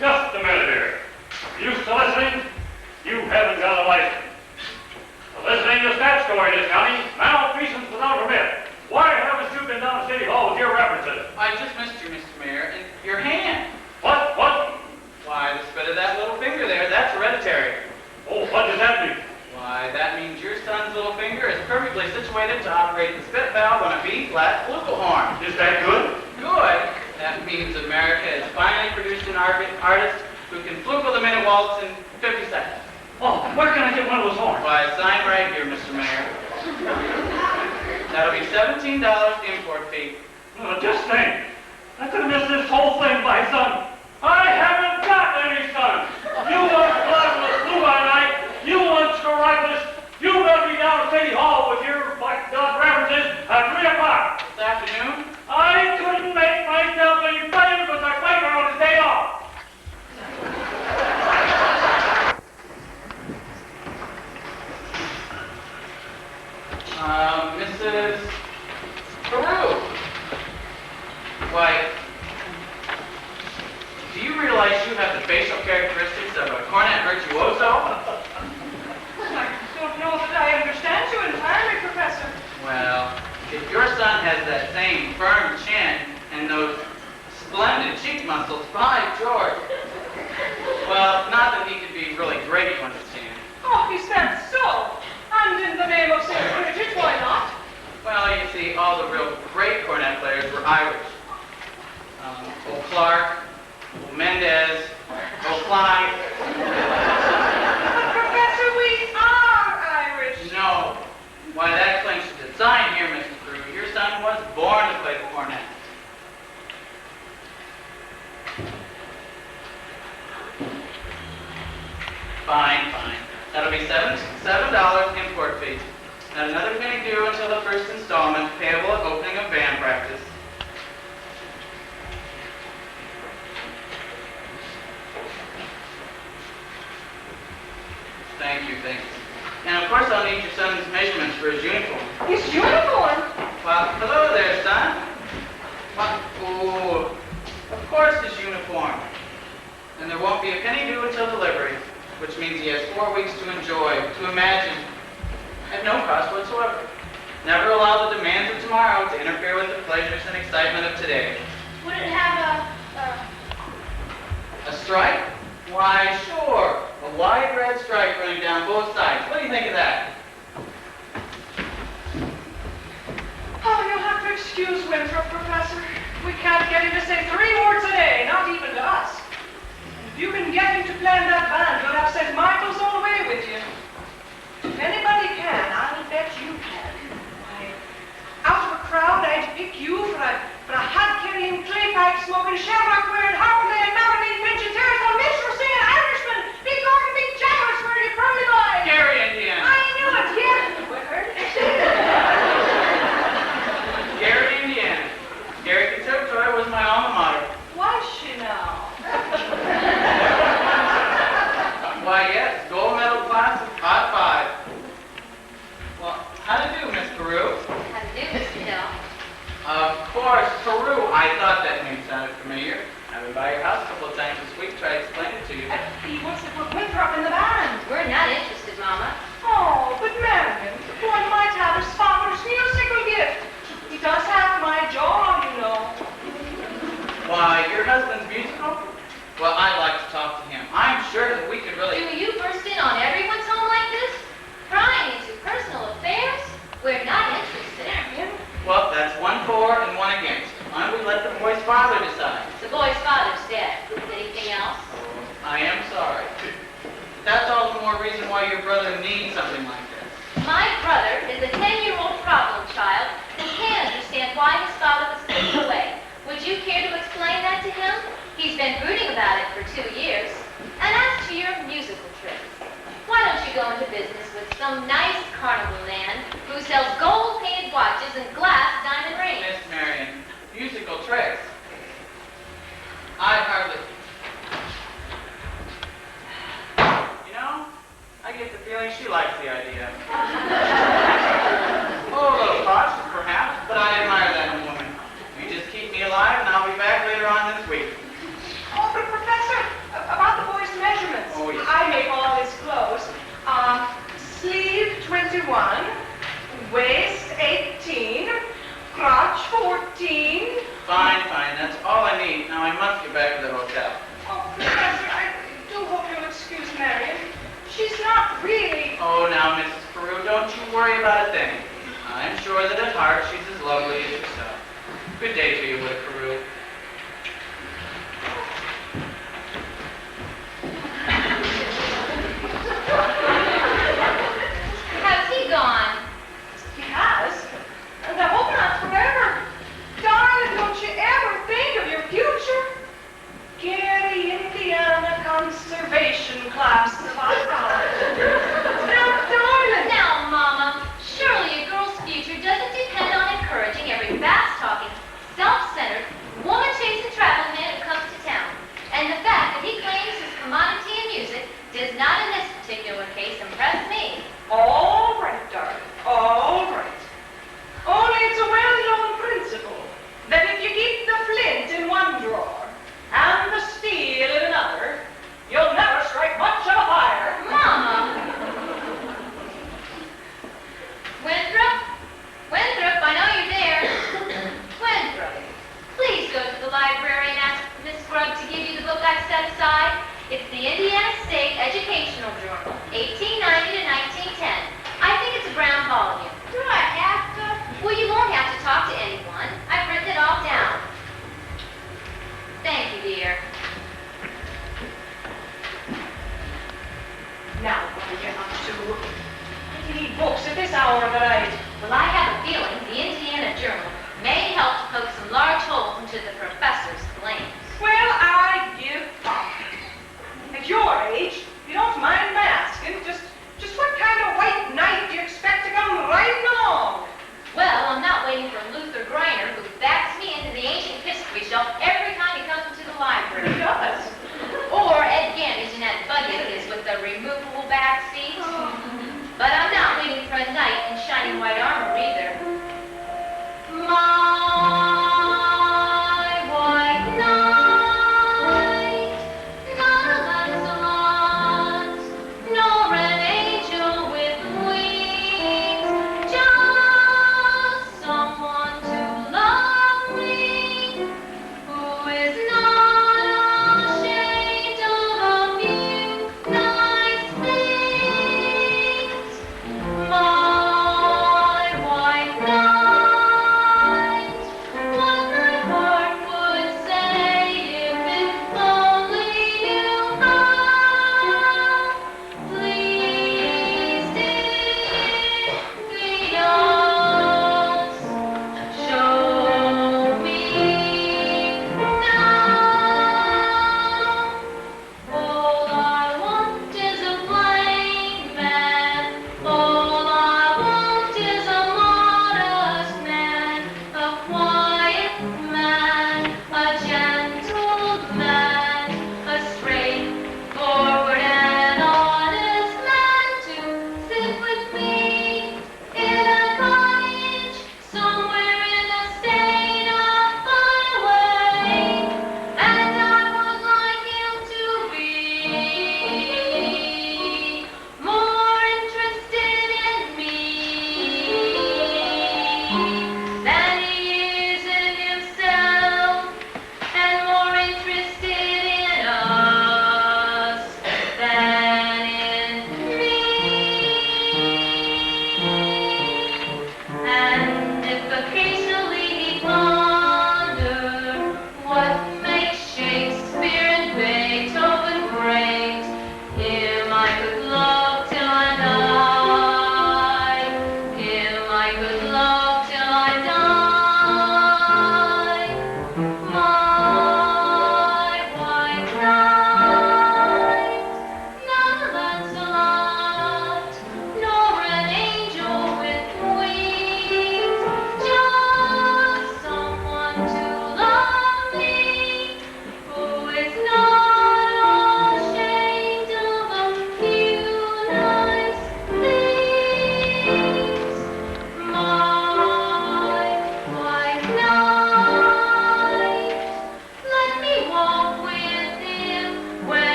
Just a minute here. You still listening? You haven't got a license. Listening to that story this county, malfeasance without permit. Why haven't you been down to City Hall with your representative? I just missed you, Mr. Mayor, and your hand. What? Why, the spit of that little finger there, that's hereditary. Oh, what does that mean? Why, that means your son's little finger is perfectly situated to operate the spit valve on a B-flat flugelhorn. Is that good? Good. That means America has finally produced an artist who can flugle the minute waltz in 50 seconds. Oh, where can I get one of those horns? Why, sign right here, Mr. Mayor. That'll be $17 import fee. Just think. I could have missed this whole thing by son. I haven't got any sons. You want bloodless blue eye night. You want sclerosis. You better be down at City Hall with your black dog references at 3 o'clock. This afternoon? I couldn't make myself any better because I fight her on his day off. Mrs. Peru. Why, do you realize you have the facial characteristics of a cornet virtuoso? I don't know that I understand you entirely, Professor. Well, if your son has that same firm chin and those splendid cheek muscles, by George. Well, not that he could be really great to understand. Oh, he stands so. And in the name of St. Bridget, why not? Well, you see, all the real great cornet players were Irish. O'Clark, O'Mendez, O'Kline. But Professor, we are Irish. No. Why, that clinches the sign here, Mrs. Peru. Your son was born to play the cornet. Fine. That'll be $7 import fee. Not another penny due until the first installment, payable at opening of band practice. Thank you. And of course I'll need your son's measurements for his uniform. His uniform? Well, hello there, son. What? Oh, of course his uniform. And there won't be a penny due until delivery, which means he has 4 weeks to enjoy, to imagine, at no cost whatsoever. Never allow the demands of tomorrow to interfere with the pleasures and excitement of today. Would it have A stripe? Why, sure. A wide red stripe running down both sides. What do you think of that? Oh, you'll have to excuse Winthrop, Professor. We can't get him to say 3 words a day, not even to us. If you can get him to plan that band, you'll have St. Michael's all the way with you. If anybody can, I'll bet you can. Why, out of a crowd, I'd pick you for a hat-carrying, clay-pipe smoking, shamrock wearing, harp playing, mountain pinching, terrace minstrel singing Irishman, big organ, big jammers for your pearly boy. Gary, Indiana. I knew it, yes. We heard it. Gary, Indiana. Gary Conservatory was my alma mater. Was she now? Why, yes, gold medal class of Hot 5. Well, how do you do, Miss Peru? How to do, Mr. Hill? Of course, Peru. Peru. I thought that name sounded familiar. I've been by your house a couple of times this week, tried to explain it to you. He wants to put Winthrop in the band. We're not interested, Mama. Oh, but Marion, the boy might have his father's musical gift. He does have my jaw, you know. Why, your husband's musical? Well, I'd like to talk to him. I'm sure that we could really... Do you burst in on everyone's home like this? Prying into personal affairs? We're not interested. Marion? Well, that's one for and one against. Why don't we let the boy's father decide? The boy's father's dead. Anything else? I am sorry. That's all the more reason why your brother needs something like this. My brother is a 10-year-old problem child who can't understand why his father was taken away. Would you care to explain that to him? He's been brooding about it for 2 years. And as to your musical tricks, why don't you go into business with some nice carnival man who sells gold-painted watches and glass diamond rings? Miss Marion, musical tricks. I hardly... You know, I get the feeling she likes the idea. Oh, a little cautious, perhaps, but I admire that in a woman. You just keep me alive, and I'll be back later on this week. Oh, but Professor, about the boy's measurements. Oh, yes. I make all his clothes. Sleeve 21, waist 18, crotch 14. Fine, fine, that's all I need. Now I must get back to the hotel. Oh, Professor, I do hope you'll excuse Marion. She's not really... Oh, now, Mrs. Peru, don't you worry about a thing. I'm sure that at heart she's as lovely as yourself. Good day to you, Widow Peru. Has he gone? He has. And I hope not forever. Darling, don't you ever think of your future? Gary, Indiana conservation class of college. Now, darling. Now, Mama, surely a girl's future doesn't depend on encouraging every fast-talking, self-centered, woman-chasing traveling man who comes to town. And the fact that he claims his commodity in music does not in this particular case impress me. All right, darling. All right. Only it's a well-known principle that if you keep the flint in one drawer and the steel in another, you'll never strike much of a fire. Mama! Winthrop? Winthrop, I know you're there. Winthrop, please go to the library and ask Miss Grubb to give you the book I set aside. It's the Indiana State Educational Journal, 1890 to 1910. I think it's a brown volume. Do I have to? Well, you won't have to talk to anyone. I've written it all down. Thank you, dear. Now, what do you get up to? You need books at this hour of the night. Well, I have a feeling the Indiana Journal may help to poke some large holes into the professor's claims. Well, I give up. At your age, you don't mind my asking, just what kind of white knight do you expect to come riding along? Well, I'm not waiting for Luther Greiner, who backs me into the ancient history shelf every time he comes into the library. He does. Or Ed Gannage in that buggy of his with the removable back seats. But I'm not waiting for a knight in shining white armor either. My white knight, not a Lancelot, nor an angel with wings, just someone to love me, who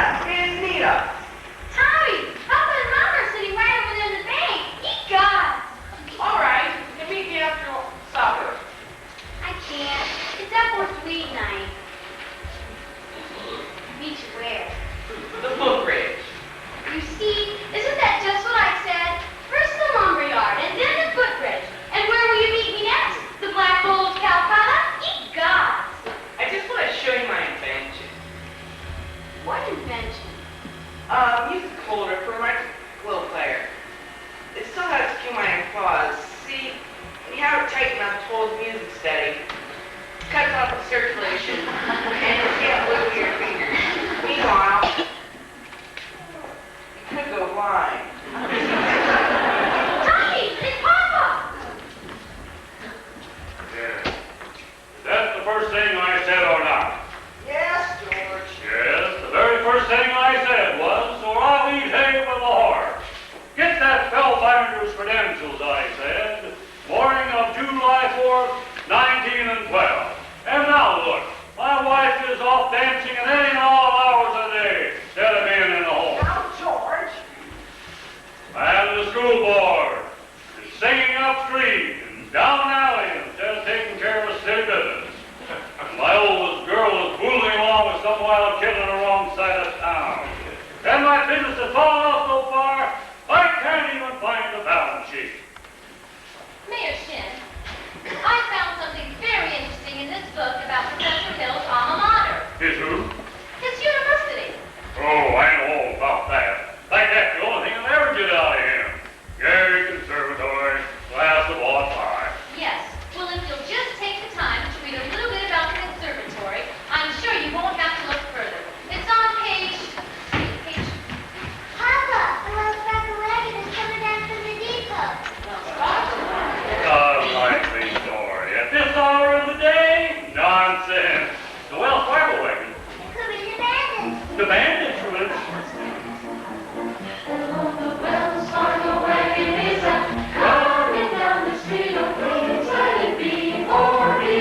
Nita, it's Nita. Tommy, Papa and Mama are sitting right over there in the bank. Eat God. All right, you meet me after supper. I can't. It's Apple Sweet night. Meet you where? The book bridge. You see, isn't that just what I said? First the lumber yard, and then the footbridge. And where will you meet me next? The black hole of Calcutta? Eat God. I just want to show you my invention. What invention? Music holder for my quill player. It still has cumine claws. See, when you have it tight enough to hold music steady, it cuts off the circulation, and you can't wiggle your fingers. Meanwhile, you could go blind. Tommy, it's Papa. Yeah. Is that the first thing I said or not? Yes, George. Yes, the very first thing I said was, or I'll eat hay with a horse. Get that spellfinder's credentials, I said. Morning of July 4th, 19 and 12. And now look, my wife is off dancing at any and all hours of the day, instead of being in the home. Now, George. And the school board is singing up street and down alley instead of taking care of city business. And my oldest girl is fooling along with some wild kid on the wrong side of town. And my business has fallen off so far, I can't even find the balance sheet. Mayor Shin, I found something very interesting in this book about Professor Hill's alma mater, His who? his university. Oh, I know all about that. Like that's the only thing I'll ever get out of him. Gary Conservatory, class of all time. Yes, well, if you'll just take the time to read a little bit about the conservatory, I'm sure you won't have to look further. It's on page... Papa, the little Sparkle Wagon is coming down from the depot. Likely story. At this hour of the day? Nonsense. The Wells Fargo wagon. Could be the bandits. The bandits were in. The Wells Fargo wagon is coming down the street. Oh, please let it be for me.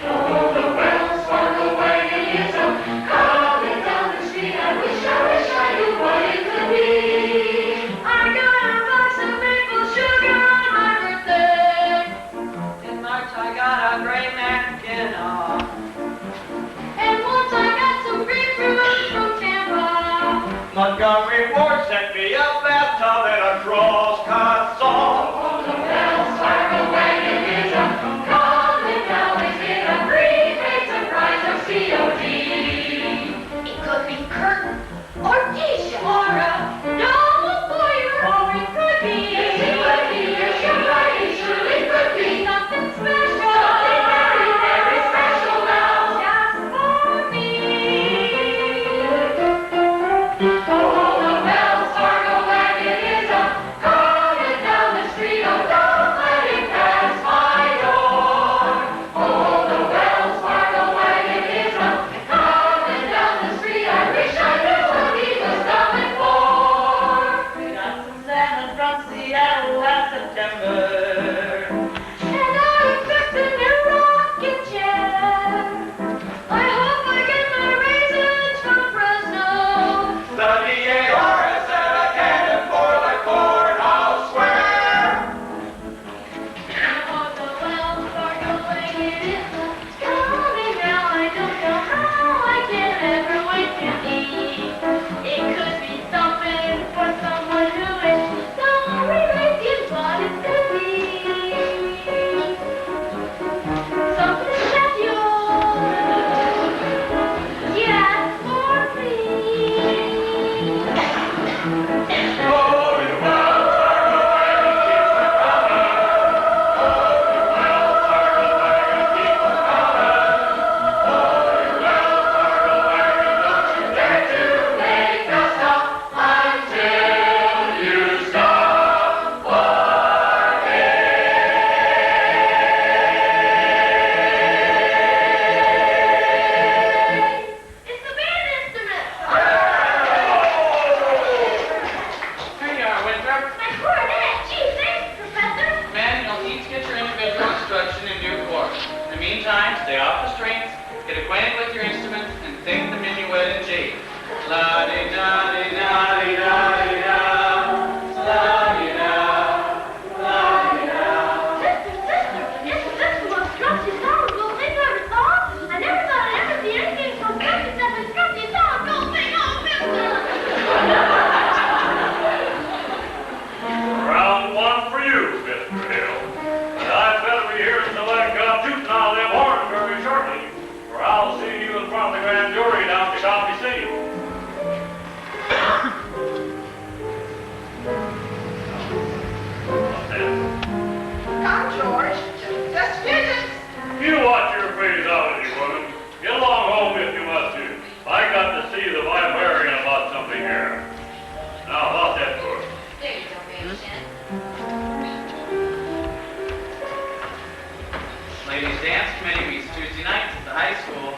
Oh, the Wells Fargo wagon is coming down the street. I wish I knew what it could be. I got a box of maple sugar on my birthday. In March, I got a gray Mackinac. And once I got some grapefruit from Tampa. Montgomery Ward sent me a bathtub and a cross-cut song. Oh, the Wells Fargo wagon is coming down. Is it a prepaid surprise or COD? It could be Curtin or Tisha or a Noble Boyer, or it could be. Yes, it could be. Yes, you're right. It surely could be. Something special. Something very, very special now. Just for me. Oh, the Wells Fargo wagon is coming down the street. Oh, don't let it pass my door. Oh, the Wells Fargo wagon is coming down the street. I wish I knew what he was coming for. We got some salmon from Seattle last September. And I expect a new rocking chair. I hope I get my raisins from Fresno. Study Sister, this is the most trusty song gold thing I ever saw. I never thought I'd ever see anything so good except a trusty song gold thing. Oh, mister! Round one for you, Mr. Hill. And I'd better be here until I got tooting out of them horns very shortly, or I'll see you in front of the grand jury down to Coffee City. What's that? Come, George. Just fidgets. You watch your phraseology, woman. Get along home if you must do. I got to see the librarian about something here. Now, about that book. There you go, Mary Shan. Ladies Dance Committee meets Tuesday nights at the high school.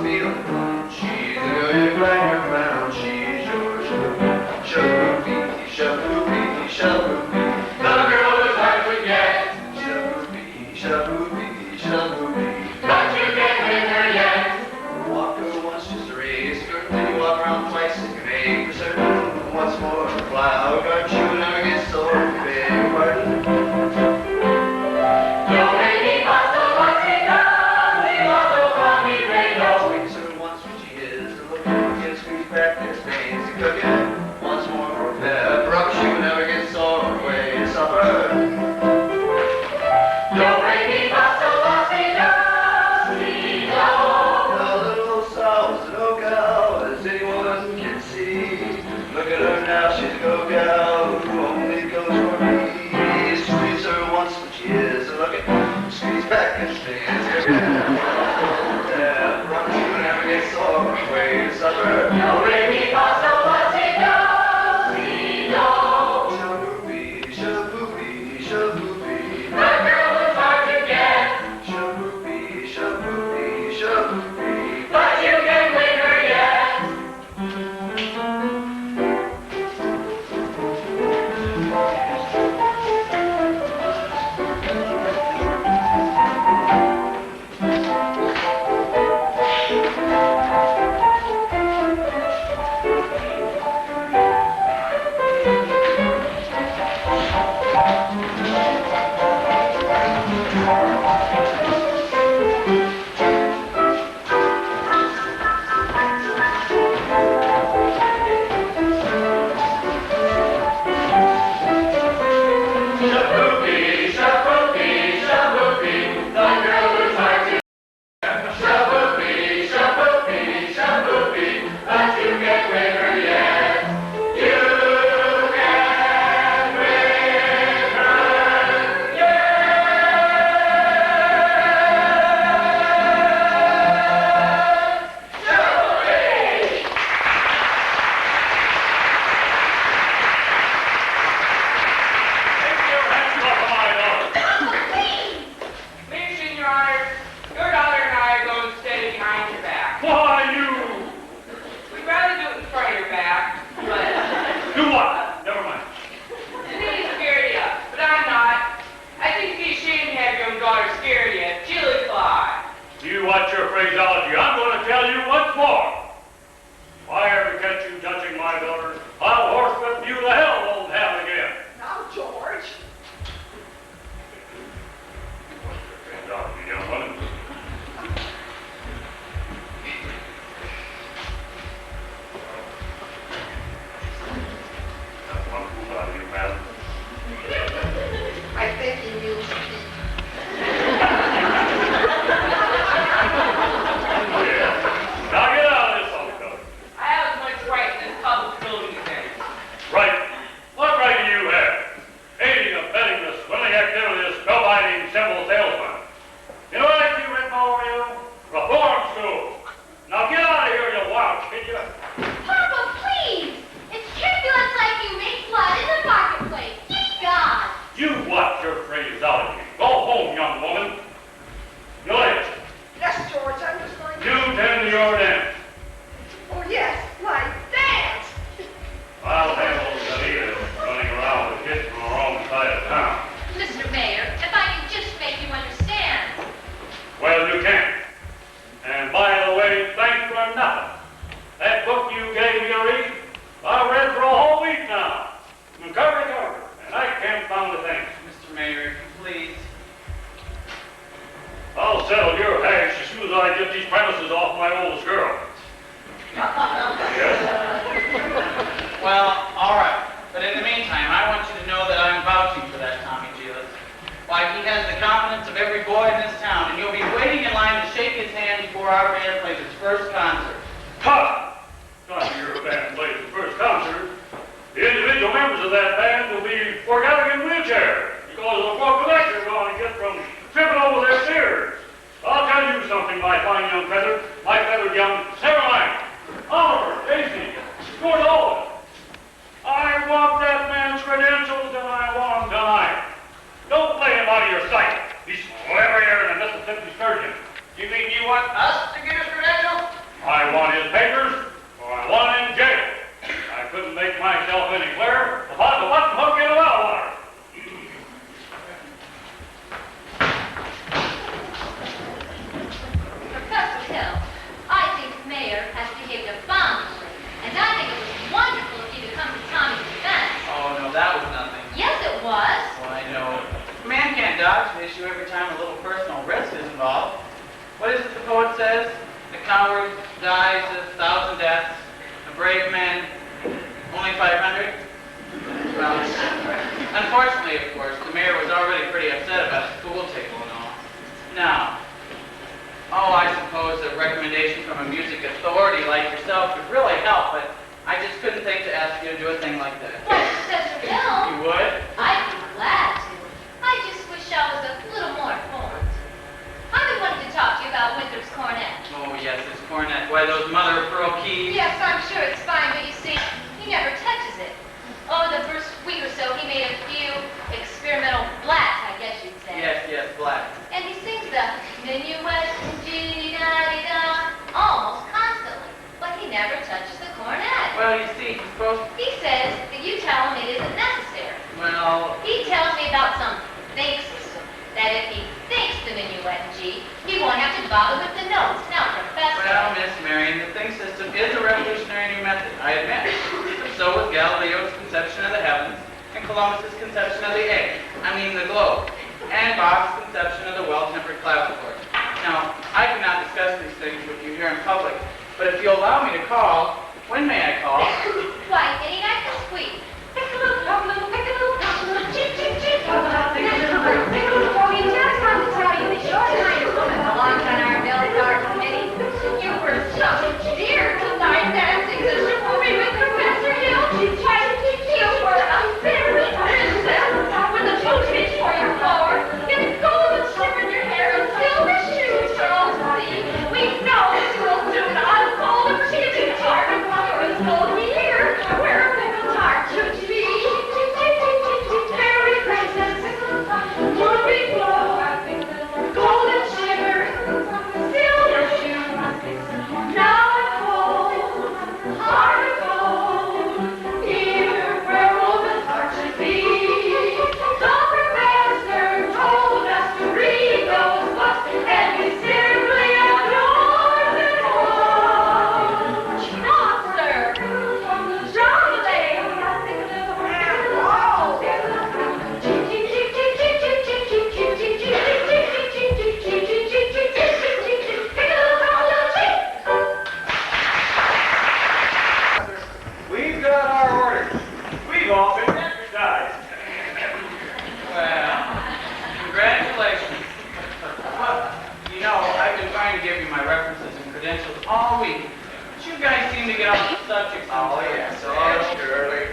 feeling fun. She's a good grinder clown. She's your Shaboopy, Shaboopy, Shaboopy. The girl is hard to get, Shaboopy, Shaboopy, Shaboopy. but you can't win her yet. Walk her once just to raise her, then you walk around twice and you make for certain. Once more, fly out, guard you never get sore. Beg your pardon. Don't make me paso, pasito, the other call me Reno. Swings her once when she is the look and squeeze back their stains and cooking. Once more for pep, rubber shoe never gets sore. Way to supper. Don't make me paso, pasito, A little south, no gal, as anyone can see. Look at her now, she's a go-gal who only goes for me. Squeeze her once when she is a looking, squeeze back and stains. Yeah, rubber shoe never gets sore. Way to supper. Don't make me paso, pasito, Shaboopy, shaboopy, shaboopy. the girl is hard to get, Shaboopy, shaboopy, shaboopy. but you can win her yet. Shaboopy, shaboopy, shaboopy, the girl is hard to get. Shaboopy, shaboopy, shaboopy, but you can't win her yet. You can win her yet. Shaboopy. Take your hands off of my daughter. Please, Your Honor, your daughter and I are going to stay behind your back. Why, you... We'd rather do it in front of your back, but Do what? Never mind. Denise scared you, but I'm not. I think you'd be ashamed to have your own daughter scared you. She'll fly. You watch your phraseology. I'm going to tell you once more. If I ever catch you touching my daughter, I'll horsewhip you the hell won't happen again. Now, George. Phraseology, young woman. That's one fool out of you, madam. I think he means Pete. Yeah. Now get out of this office, fellas. I have as much right in this public building as any. Right. What right do you have? Aiding and abetting the swilling activity of spellbinding symbol salesman. You know what you written over you? Reform school. Now get out of here, you wild kid. You. Papa, please! It's turbulence like you make blood in the marketplace. Good God! You watch your phraseology. Go home, young woman. You late. Yes, George, I'm just going to... You tend to your dance. Oh, yes, my dance. I'll handle Anita running around with kids from the wrong side of town. Mr. Mayor, if I can just make you understand. Well, you can. And by the way, thanks for nothing. That book you gave me to read, I read for a whole week now. From cover to cover. And I can't find a thing. Mr. Mayor, please. I'll settle your hash as soon as I get these premises off my oldest girl. Yes? Well, all right. But in the meantime, I want you to know that I'm vouching for that Tommy Gillis. Why, he has the confidence of every boy in this town, and you'll be waiting in line to shake his hand before our band plays its first concert. Ha! Time your band plays the first concert. The individual members of that band will be forgotten in wheelchairs because of the poor collector they're going to get from tripping over their stairs. I'll tell you something, my fine young feather, my feathered young, never mind. Oliver, Casey, good Lord. I want that man's credentials and I want them tonight. Don't play him out of your sight. He's clever here in a Mississippi surgeon. You mean you want us to get his credentials? says, a coward dies 1,000 deaths, a brave man only 500. Well, unfortunately, of course, the mayor was already pretty upset about the pool table and all. Now, I suppose a recommendation from a music authority like yourself would really help, but I just couldn't think to ask you to do a thing like that. Why, Professor Bill, You would? I'd be glad to. I just wish I was a little more informed. I've been wanting to talk to you about Winthrop's cornet. Oh, yes, it's cornet. Why, those mother of pearl keys? Yes, I'm sure it's fine, but you see, he never touches it. Over the first week or so, he made a few experimental blats, I guess you'd say. Yes, black. And he sings the minuet, dee-dee-da-dee-da, almost constantly, but he never touches the cornet. Well, you see, he's supposed to... He says that you tell him it isn't necessary. Well, He tells me about some think system, that if he thinks the minuet in G, he won't have to bother with the notes. Now, Professor... well, Miss Marion, the thing system is a revolutionary new method, I admit. So was Galileo's conception of the heavens, and Columbus's conception of the egg, the globe, and Bach's conception of the well-tempered clavichord. Now, I cannot discuss these things with you here in public, but if you'll allow me to call, when may I call? Why, any night this week. You were such a dear tonight dancing the movie with Professor Hill. You were a very princess with a toothpick for your floor, and golden slipper in your hair and silver shoes for all to see. We know this will soon unfold a pretty tart of yours gold here, where a pickle tart should be. Fairy princess, moving glow, golden shimmer, silver shoes. Now I'm cold, heart of gold, here where woman's heart should be. The professor told us to read those books, and we simply adore them all. Not, sir. We've got our orders. We've all been deputized. Well, congratulations. I've been trying to give you my references and credentials all week, but you guys seem to get off the subject sometimes. surely.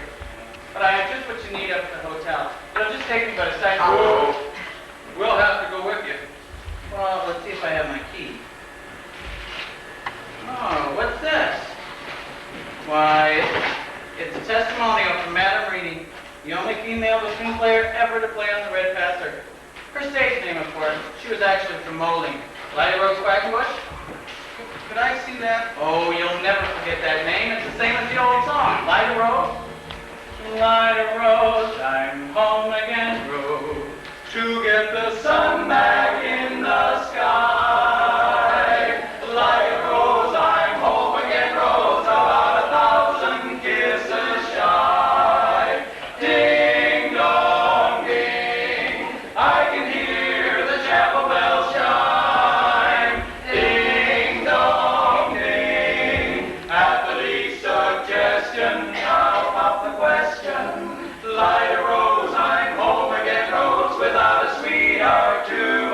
But I have just what you need up at the hotel. It'll just take me about a second. We'll have to go with you. Well, let's see if I have my key. Oh, what's this? Why, it's a testimonial from Madame Reedy, the only female bassoon player ever to play on the Red Pass Circuit. Her stage name, of course. She was actually from Molding. Lydia Rose Quackenbush? Could I see that? Oh, you'll never forget that name. It's the same as the old song. Lydia Rose? Lydia Rose, I'm home again, Rose, to get the sun back in the sky. Lydia Rose, I'm home again, Rose, about 1,000 kisses shy. Ding dong ding, I can hear the chapel bells chime. Ding dong ding, at the least suggestion, I'll pop the question. Lydia Rose, I'm home again, Rose, without a sweetheart to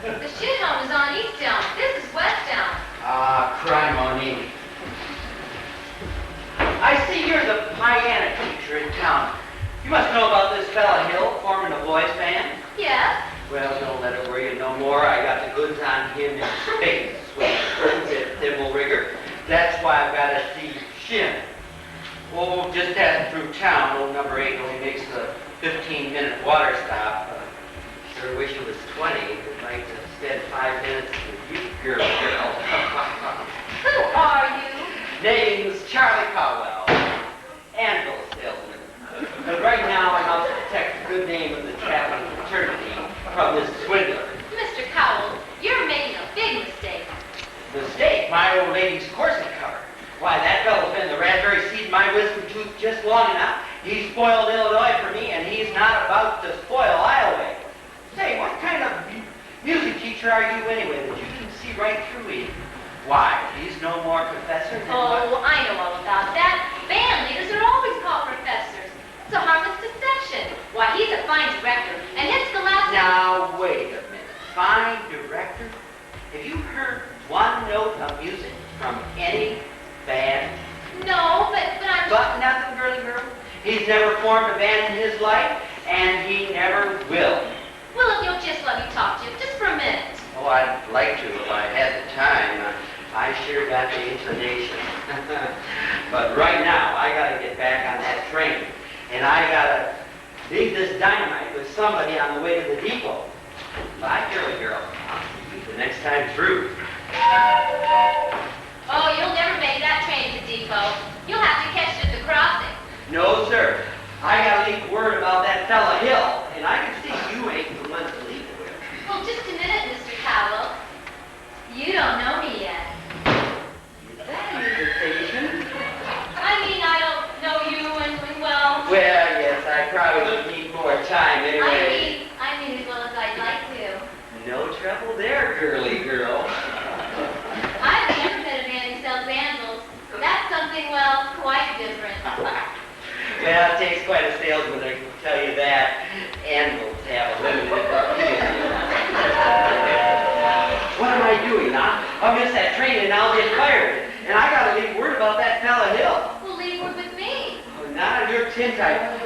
The shit home is on Easttown. This is Westtown. Ah, crime on me. I see you're the piano teacher in town. You must know about this fella Hill forming a boys band. Yes. Well, don't let it worry you no more. I got the goods on him in spades with a thimble rigger. That's why I've got to see Shin. Oh, just passing through town, old number 8 only makes the 15-minute water stop. Sure wish it was 20. I'd like to spend 5 minutes with you, girl. Who are you? Name's Charlie Caldwell, anvil salesman. But right now I'm out to protect the good name of the traveling fraternity from this swindler. Mr. Cowell, you're making a big mistake. Mistake? My old lady's corset cover. Why, that fellow's been the raspberry seed in my wisdom tooth just long enough. He's spoiled Illinois for me, and he's not about to spoil Iowa. Say, what kind of music teacher are you anyway that you can see right through him? Why, he's no more professor than what? Oh, I know all about that. Band leaders are always called professors. It's a harmless deception. Why, he's a fine director, and hits the last... Now, wait a minute. Fine director? Have you heard one note of music from any band? No, but I'm... But nothing, girly girl. He's never formed a band in his life, and he never will. Well, if you'll just let me talk to you, just for a minute. Oh, I'd like to if I had the time. I sure got the inclination. But right now, I gotta get back on that train. And I gotta leave this dynamite with somebody on the way to the depot. Bye, girly girl. I'll see you the next time through. Oh, you'll never make that train to the depot. You'll have to catch it at the crossing. No, sir. I gotta leave word about that fella Hill, and I can see you ain't the one to leave it with. Well, just a minute, Mr. Cowell. You don't know me yet. Is that an invitation? I mean, I don't know you, and well... Well, yes, I probably would need more time anyway. I mean as well as I'd like to. No trouble there, girly girl. I've never met a man who sells anvils. That's something, well, quite different. Well, it takes quite a salesman, I can tell you that. Anvils have a limited appeal. What am I doing, huh? I'll miss that train and I'll get fired. And I gotta leave word about that fella Hill. Well, leave word with me. Oh, not on your tintype.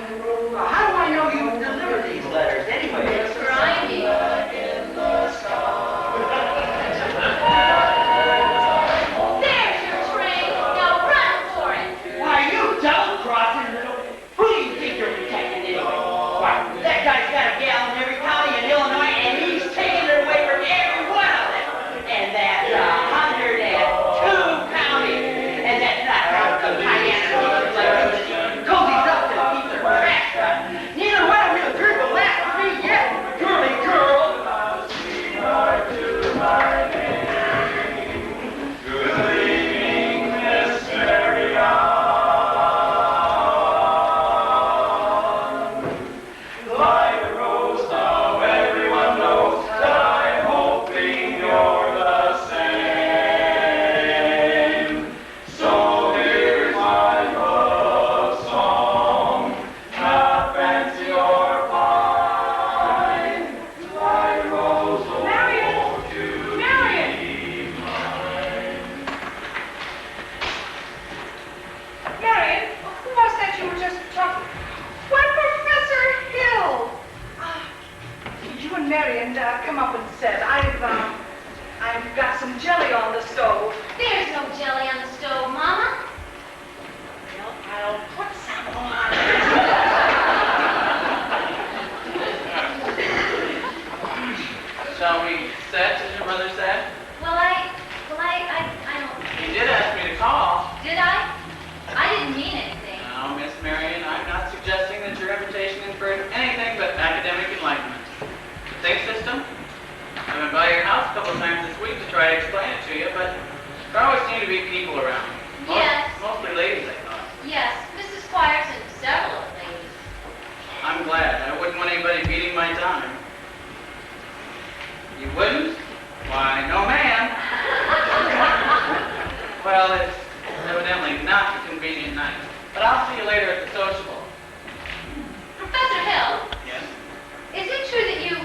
How do I know you deliver these letters anyway? Grimy. There's your train. Now run for it. Why, you double-crossing little... Who do you think you're protecting anyway? Why, that guy's got a gal in every county in Illinois, and he's taking it away from every one of them. And that's 102 counties. And that's not counting the piano teachers like you that cozies up to keep their trash done. Neither one of you heard the last of me yet, girly girl. Marion, who was that you were just talking? Why, Professor Hill! You and Marion come up and said, I've got some jelly on the stove. There's no jelly on the stove, Mama. Well, I'll put some on. Shall we set, as your mother said? Well, I don't... You did ask me to call. Did I? I didn't mean anything. No, Miss Marion, I'm not suggesting that your invitation inferred anything but academic enlightenment. The think system? I've been by your house a couple of times this week to try to explain it to you, but there always seem to be people around. Yes. Mostly ladies, I thought. Yes, Mrs. Squires and several of the ladies. I'm glad. I wouldn't want anybody beating my time. You wouldn't? Why, no ma'am. Well, it's evidently not a convenient night. But I'll see you later at the sociable. Professor Hill, Yes? is it true that you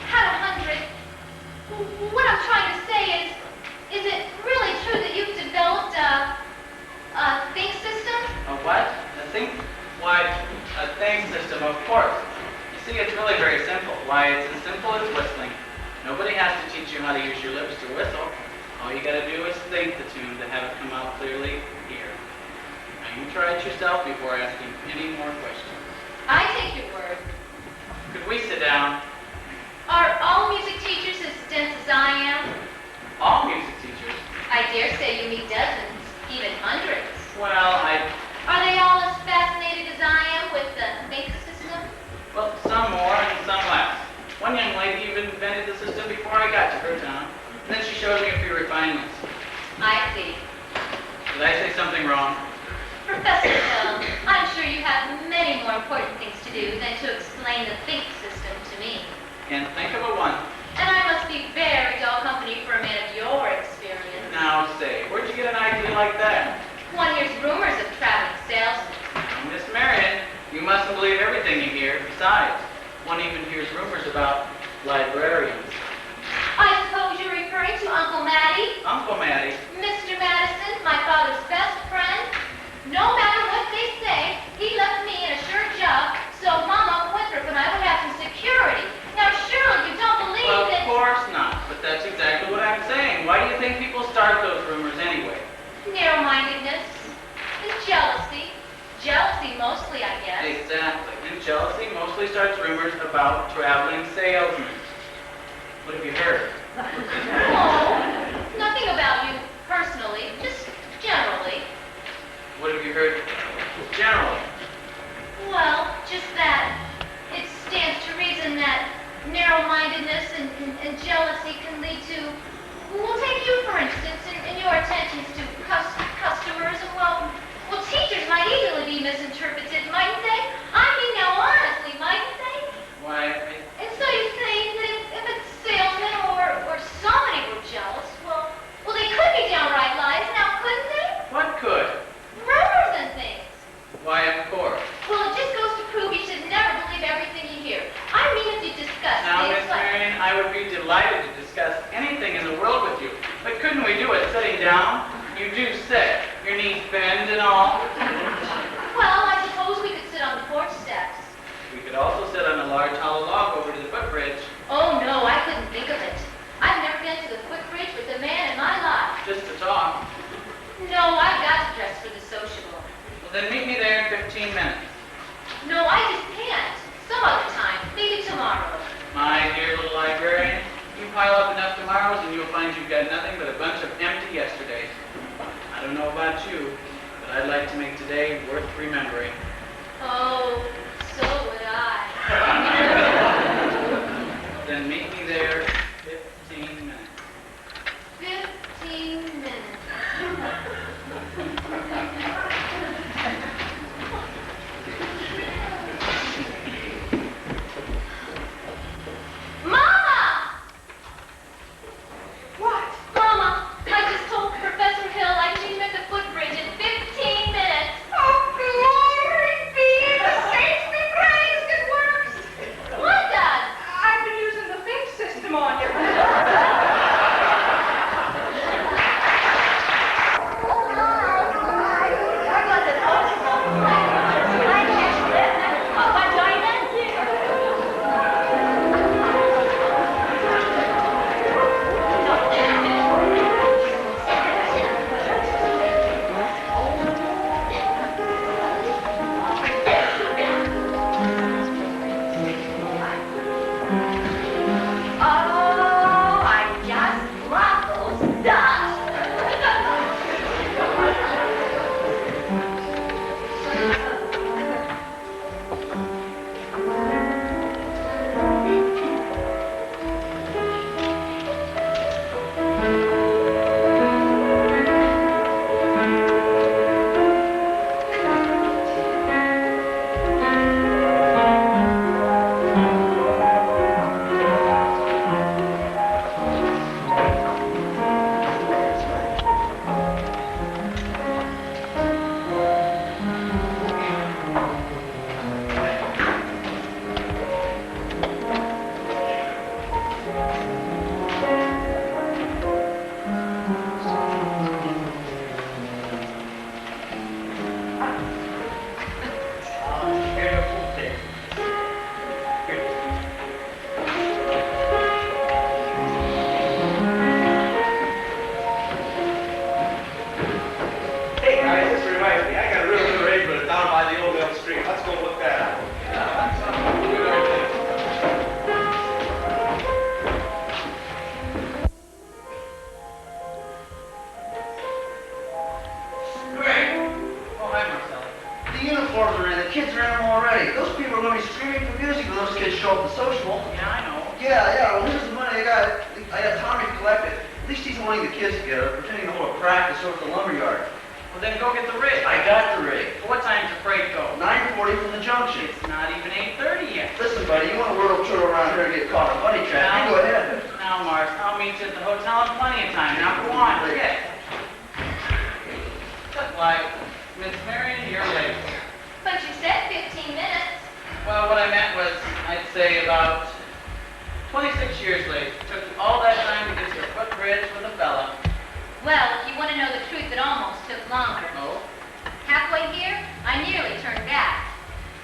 had What I'm trying to say is it really true that you've developed a think system? A what? A think? Why, a think system, of course. You see, it's really very simple. Why, it's as simple as whistling. Nobody has to teach you how to use your lips to whistle. All you gotta do is think the tune to have it come out clearly here. Now you try it yourself before asking any more questions. I take your word. Could we sit down? Are all music teachers as dense as I am? All music teachers? I dare say you meet dozens, even hundreds. Well, Are they all as fascinated as I am with the think system? well, some more and some less. One young lady even invented the system before I got to her town. And then she showed me a few refinements. I see. Did I say something wrong? Professor Hill, I'm sure you have many more important things to do than to explain the think system to me. Can't think of a one. And I must be very dull company for a man of your experience. Now say, where'd you get an idea like that? One hears rumors of traveling salesmen. Miss Marion, you mustn't believe everything you hear. Besides, one even hears rumors about librarians. I suppose you're referring to Uncle Matty? Uncle Matty. Mr. Madison, my father's best friend. No matter what they say, he left me in a sure job, so Mama Winthrop and I would have some security. Now surely you don't believe that... Of course not, but that's exactly what I'm saying. Why do you think people start those rumors anyway? Narrow-mindedness and jealousy. Jealousy mostly, I guess. Exactly. And jealousy mostly starts rumors about traveling salesmen. What have you heard? Oh, nothing about you personally, just generally. What have you heard generally? Well, just that it stands to reason that narrow-mindedness and jealousy can lead to, well, take you for instance, in your attentions to customers, and well, teachers might easily be misinterpreted, mightn't they? I mean, now honestly, mightn't they? Why, And so you say that if a salesman or somebody were jealous, well, they could be downright lies, now couldn't they? what could? Rumors and things. Why, of course. Well, it just goes to prove you should never believe everything you hear. I mean, if you discuss Now, things Miss like... Marion, I would be delighted to discuss anything in the world with you. But couldn't we do it sitting down? You do sit. Your knees bend and all. Well, I suppose we could sit on the porch steps. We could also sit on a large hollow log over to the footbridge. Oh, no, I couldn't think of it. I've never been to the footbridge with a man in my life. Just to talk. No, I've got to dress for the sociable. Well, then meet me there in 15 minutes. No, I just can't. Some other time. Maybe tomorrow. My dear little librarian, you pile up enough tomorrows and you'll find you've got nothing but a bunch of empty yesterdays. I don't know about you, but I'd like to make today worth remembering. Oh, so would I. Then meet me there in 15 minutes. 15 minutes. Mama! What? Mama, I just told Professor Hill I'd meet him at the footbridge in 15 minutes. Oh, glory be the saints be praised, it works. What does? I've been using the think system on you. Oh, toying the kids together, pretending to hold a practice over at the lumberyard. Well, then go get the rig. I got the rig. What time's the freight go? 9:40 from the junction. It's not even 8:30 yet. Listen, buddy, you want to whirl turtle around here and get caught in a bunny trap? You go ahead. Now, Mark, I'll meet you at the hotel in plenty of time. Now, go on, forget. Why, Miss Marion, you're late. But you said 15 minutes. Well, what I meant was, I'd say about 26 years late. Took you all that time to get to a footbridge with a fella. Well, if you want to know the truth, it almost took longer. Oh? Halfway here, I nearly turned back.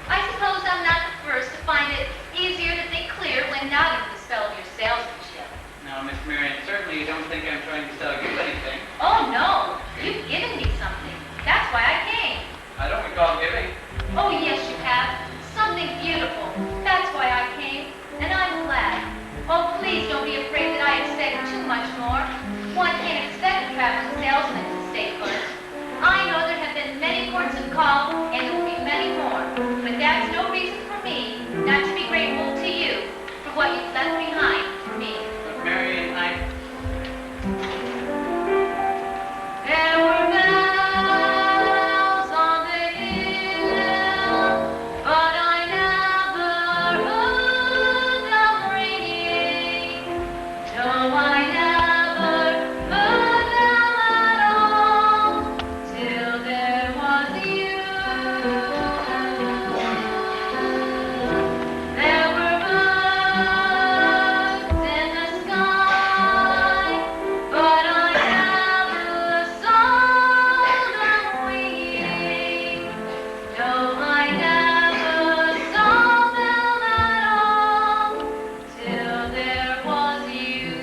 I suppose I'm not the first to find it easier to think clear when not under the spell of your salesmanship. Now, Miss Marion, certainly you don't think I'm trying to sell you anything. Oh, no. You've given me something. That's why I came. I don't recall giving. Oh, yes, you have. Something beautiful. That's why I came. And I'm glad. Oh, please don't be afraid that I expect too much more. One can't expect a traveling salesman to stay put. I know there have been many ports of call, and there will be many more. But that's no reason for me not to be grateful to you for what you've left behind for me. But Marion, There were bells on the hill, but I never heard them ringing. No, I never heard them at all till there was you. There were birds in the sky, but I never saw them winging. No, I never saw them at all till there was you.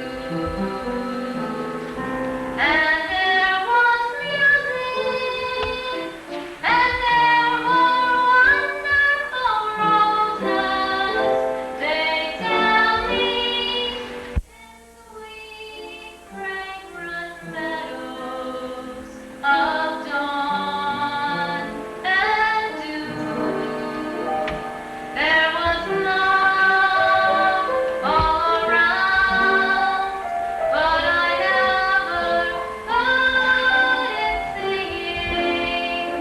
And there was music, and there were wonderful roses. They tell me sweet, fragrant meadows of dawn and dew. There was love all around, but I never heard it singing.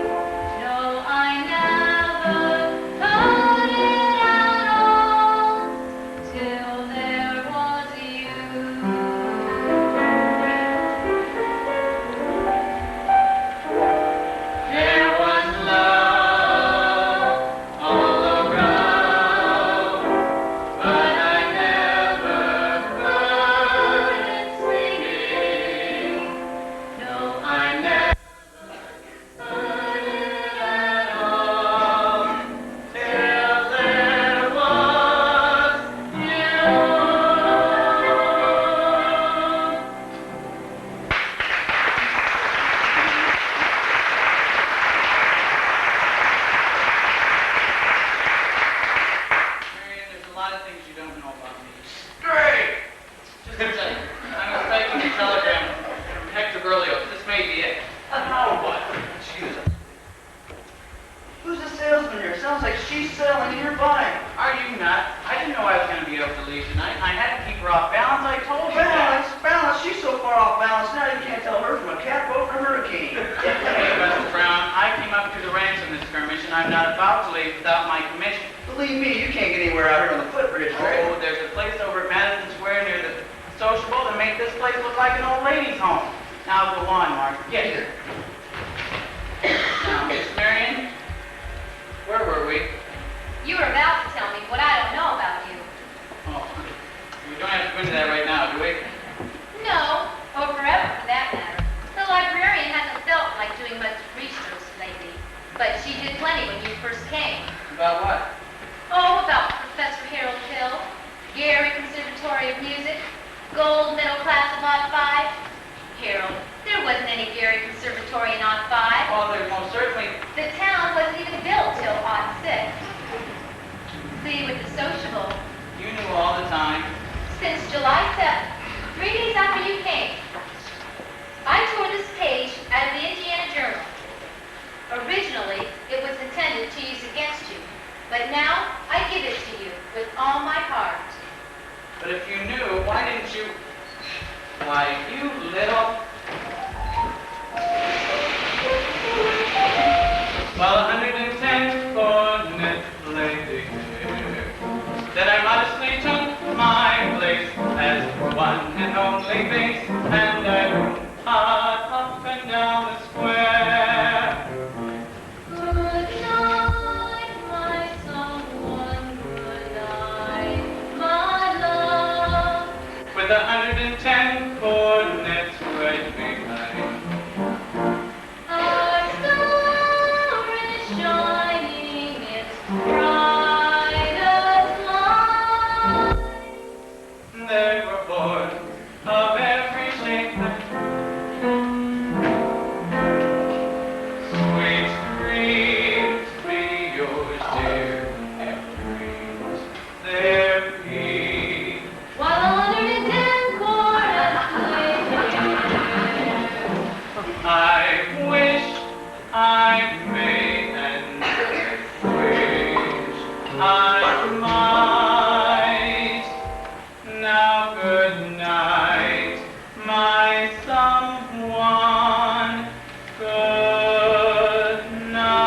No, I never heard it at all till there was you. There was love all around, but I never heard it singing. No, I never heard it at all till there was you. Marion, there's a lot of things you don't know about me. Great! Just a second. I'm expecting a telegram from Hector Berlioz. This may be it. Now what? Excuse us. Who's the salesman here? Sounds like she's selling and you're buying. Are you nuts? I didn't know I was going to be able to leave tonight. I had to keep her off balance. I told you that. Balance. She's so far off balance now you can't tell her from a catboat from a hurricane. Hey, Mr. Brown, I came up to the ranks in this skirmish, and I'm not about to leave without my commission. Believe me, you can't get anywhere out here on the footbridge, right? Oh, there's a place over at Madison Square near the sociable that make this place look like an old lady's home. Now go on, Mark. Get here. Now, Miss Marion, where were we? You were about to tell me what I don't know about you. Oh, we don't have to go into that right now, do we? No, or forever for that matter. The librarian hasn't felt like doing much research lately, but she did plenty when you first came. About what? Oh, about Professor Harold Hill, Gary Conservatory of Music, Gold Middle Class of Odd 5. Harold, there wasn't any Gary Conservatory in Odd 5. Well, there's most certainly... The town wasn't even built till Odd 6. See, with the sociable, You knew all the time. since July 7th, 3 days after you came, I tore this page out of the Indiana Journal. Originally, it was intended to use against you, but now I give it to you with all my heart. But if you knew, why didn't you... life, you little... Well, 110 cornets lady, that I modestly took my place as one and only base, and I rode hard up and down the square. Good night, my someone, good night, my love. With 110 cornets right behind. Our star is shining, it's bright as light. They were born of every shape and sweet dreams be yours, dear, and dreams their peace. While 110 cornets lay I wish I may and wish I might. Now good night, my someone. Good night.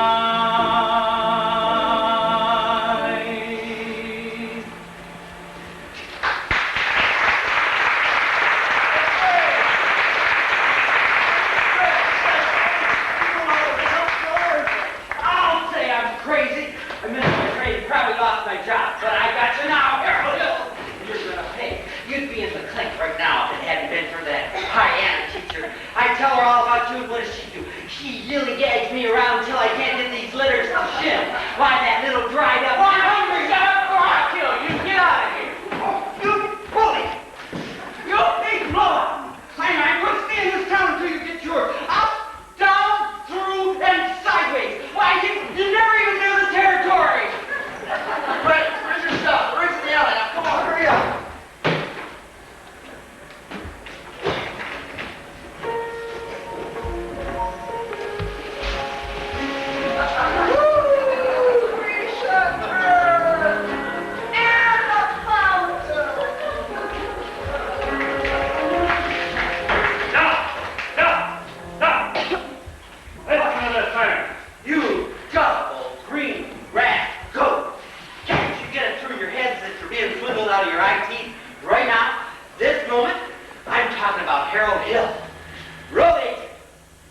I'll say I'm crazy. I missed my train, probably lost my job, but I got you now, Harold Hill. You're gonna pay. You'd be in the clink right now if it hadn't been for that Hyanna teacher. I tell her all about you, and what does she do? She really gags me around until I can't get these litters to shift. Why, that little dried up... I'm hungry, son, or I'll kill you. Get out of here. Oh, you bully. You big blow-up. I quit staying in this town until you get yours. Up, down, through, and sideways. Why, you never even knew the territory. Right, where's your stuff? Where's the alley? Now, come on, hurry up. Stop! Listen to this man. You gullible green rat goat! Can't you get it through your heads that you're being swindled out of your eye teeth right now? This moment, I'm talking about Harold Hill. Road agent,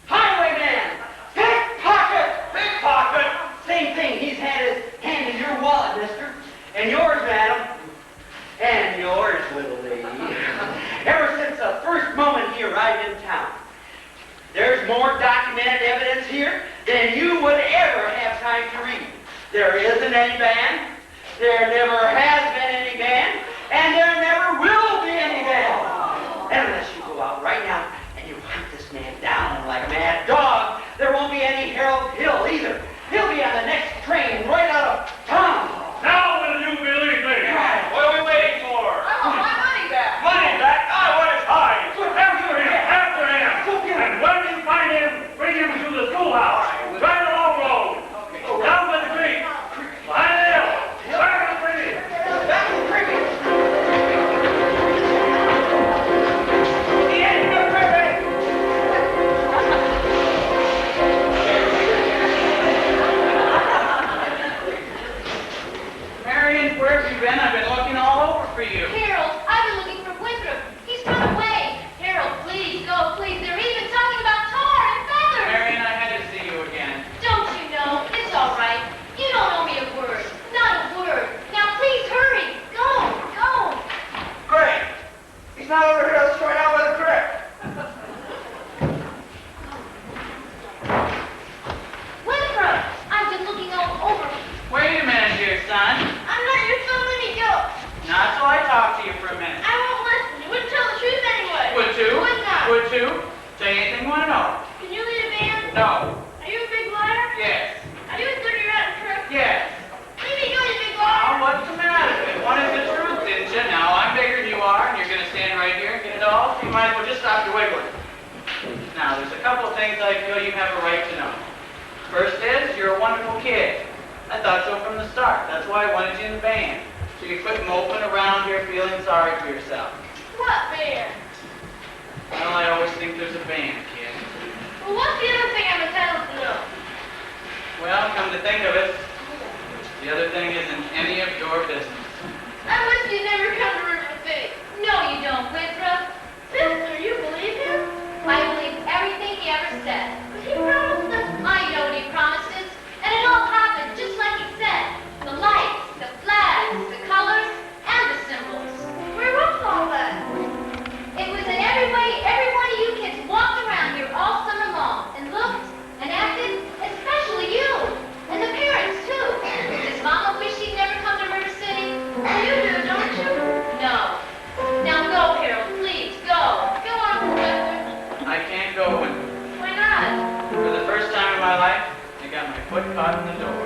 highwayman, pickpocket! Same thing, he's had his hand in your wallet, mister. And yours, madam. And yours, little lady. Ever since the first moment he arrived in town. There's more documented evidence here than you would ever have time to read. There isn't any ban, there never has been any ban, and there never will be any ban. And unless you go out right now and you hunt this man down like a mad dog, there won't be any Harold Hill either. He'll be on the next train right out of town. Now will you believe me? What are we waiting for? I want my money back. Money back? I want his hide. After him! After him! And when you find him, bring him to the schoolhouse. Right along road. Down by the creek. Behind the hill. Back to the creek. Back to the creek. The end of the creek. Marion, where have you been? I've been looking all over for you. Harold, I've been looking for Winthrop. He's run away. Harold, please, go, please. They're even talking about tar and feathers. Marion, I had to see you again. Don't you know? It's all right. You don't owe me a word. Not a word. Now, please hurry. Go, go. Great. He's not over here. Let's try it out by the creek. Winthrop, I've been looking all over. Wait a minute here, son. I'm not your son. Let me go. Not till I talk to you for a minute. I won't listen. You wouldn't tell the truth anyway. Would you? Would not. Would you? Say anything you want to know. Can you lead a band? No. Are you a big liar? Yes. Are you a dirty rat trick? Yes. Let me go, you big Now, liar. what's the matter? You wanted the truth, didn't you? Now, I'm bigger than you are, and you're going to stand right here and get it all? You might as well just stop your wiggling. Now, there's a couple of things I feel you have a right to know. First is, you're a wonderful kid. I thought so from the start. That's why I wanted you in the band. So you quit moping around here feeling sorry for yourself. What band? think there's a band, kid. Well, what's the other thing I'm entitled to know? Well, come to think of it, the other thing isn't any of your business. I wish you'd never come to River City. No, you don't, Winthrop. Sister, you believe him? I believe everything he ever said. But he promised us. I know what he promises, and it all happened just like he said. The lights, the flags, the colors, and the symbols. Where was all that? It was in every way every one of you kids walked around here all summer long and looked and acted, especially you, and the parents too. Does Mama wish she'd never come to River City? You do, don't you? No. Now go, Harold, please, go. Go on, Professor. I can't go, Winthrop. Why not? For the first time in my life, I got my foot caught in the door.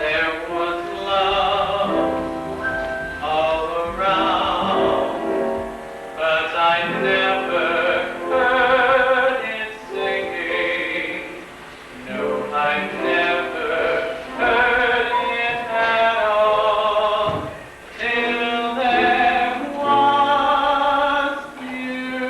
There was love all around, but I never heard it singing. No, I never heard it at all, till there was you.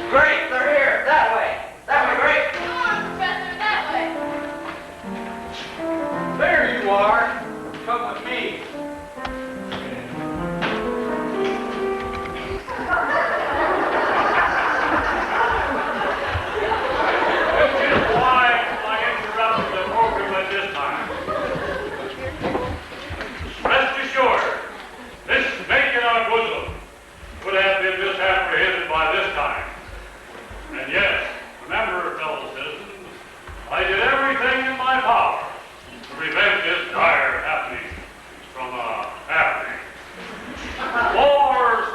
Great, they're here. That way. That way, great. Go on, Professor, that way. There you are. Come with me. Which is why I interrupted the program at this time. Rest assured, this snake in our bosom would have been misapprehended by this time. And yes, remember, fellow citizens, I did everything in my power to prevent this dire happening from happening.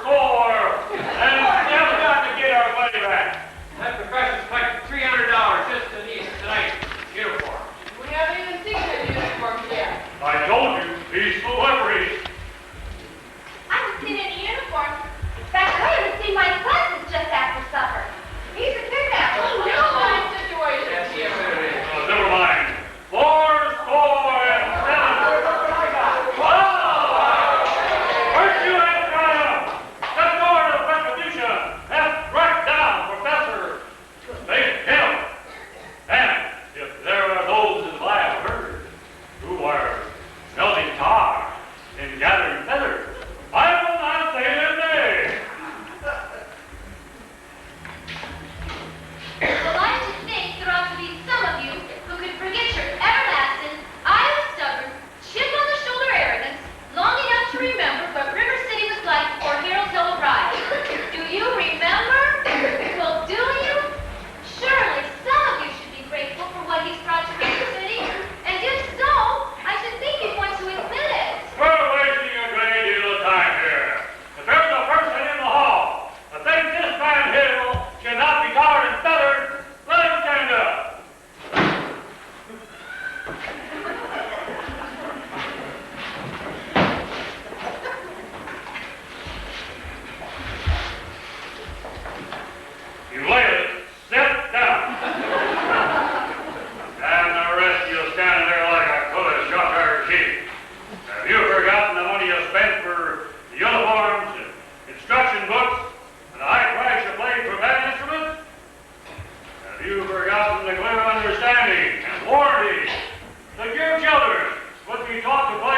Score, and never got to get our money back. That professor's collected $300 just in these tonight's uniform. We haven't even seen his uniform yet. I told you, peaceful liveries. I haven't seen any uniforms. In fact, I haven't seen my glasses just after supper. He's a kidnapper. Oh, no, fine situation. Never mind. Score, and 7. Weren't you at triumph? Let's go to the retribution. That's right down, Professor. They him. And if there are those, as I have heard, who are smelting tar and gathering feathers, I will not say their name. Well, I should think there ought to be some of you who could forget your everlasting, idle, stubborn, chip-on-the-shoulder arrogance long enough to remember what River City was like before Harold Hill arrived. Do you remember? Well, do you? Surely some of you should be grateful for what he's brought to River City. And if so, I should think you'd want to admit it. We're wasting a great deal of time here. If there's a person in the hall that thinks this man Hill cannot be tarred and feathered, let him stand up. You ladies, sit down. And the rest of you standing there like a could shot her sheep. Have you forgotten the money you spent for the uniforms and instruction books and the high price you paid for bad instruments? Have you forgotten the clear understanding and warranty that your children would be taught to play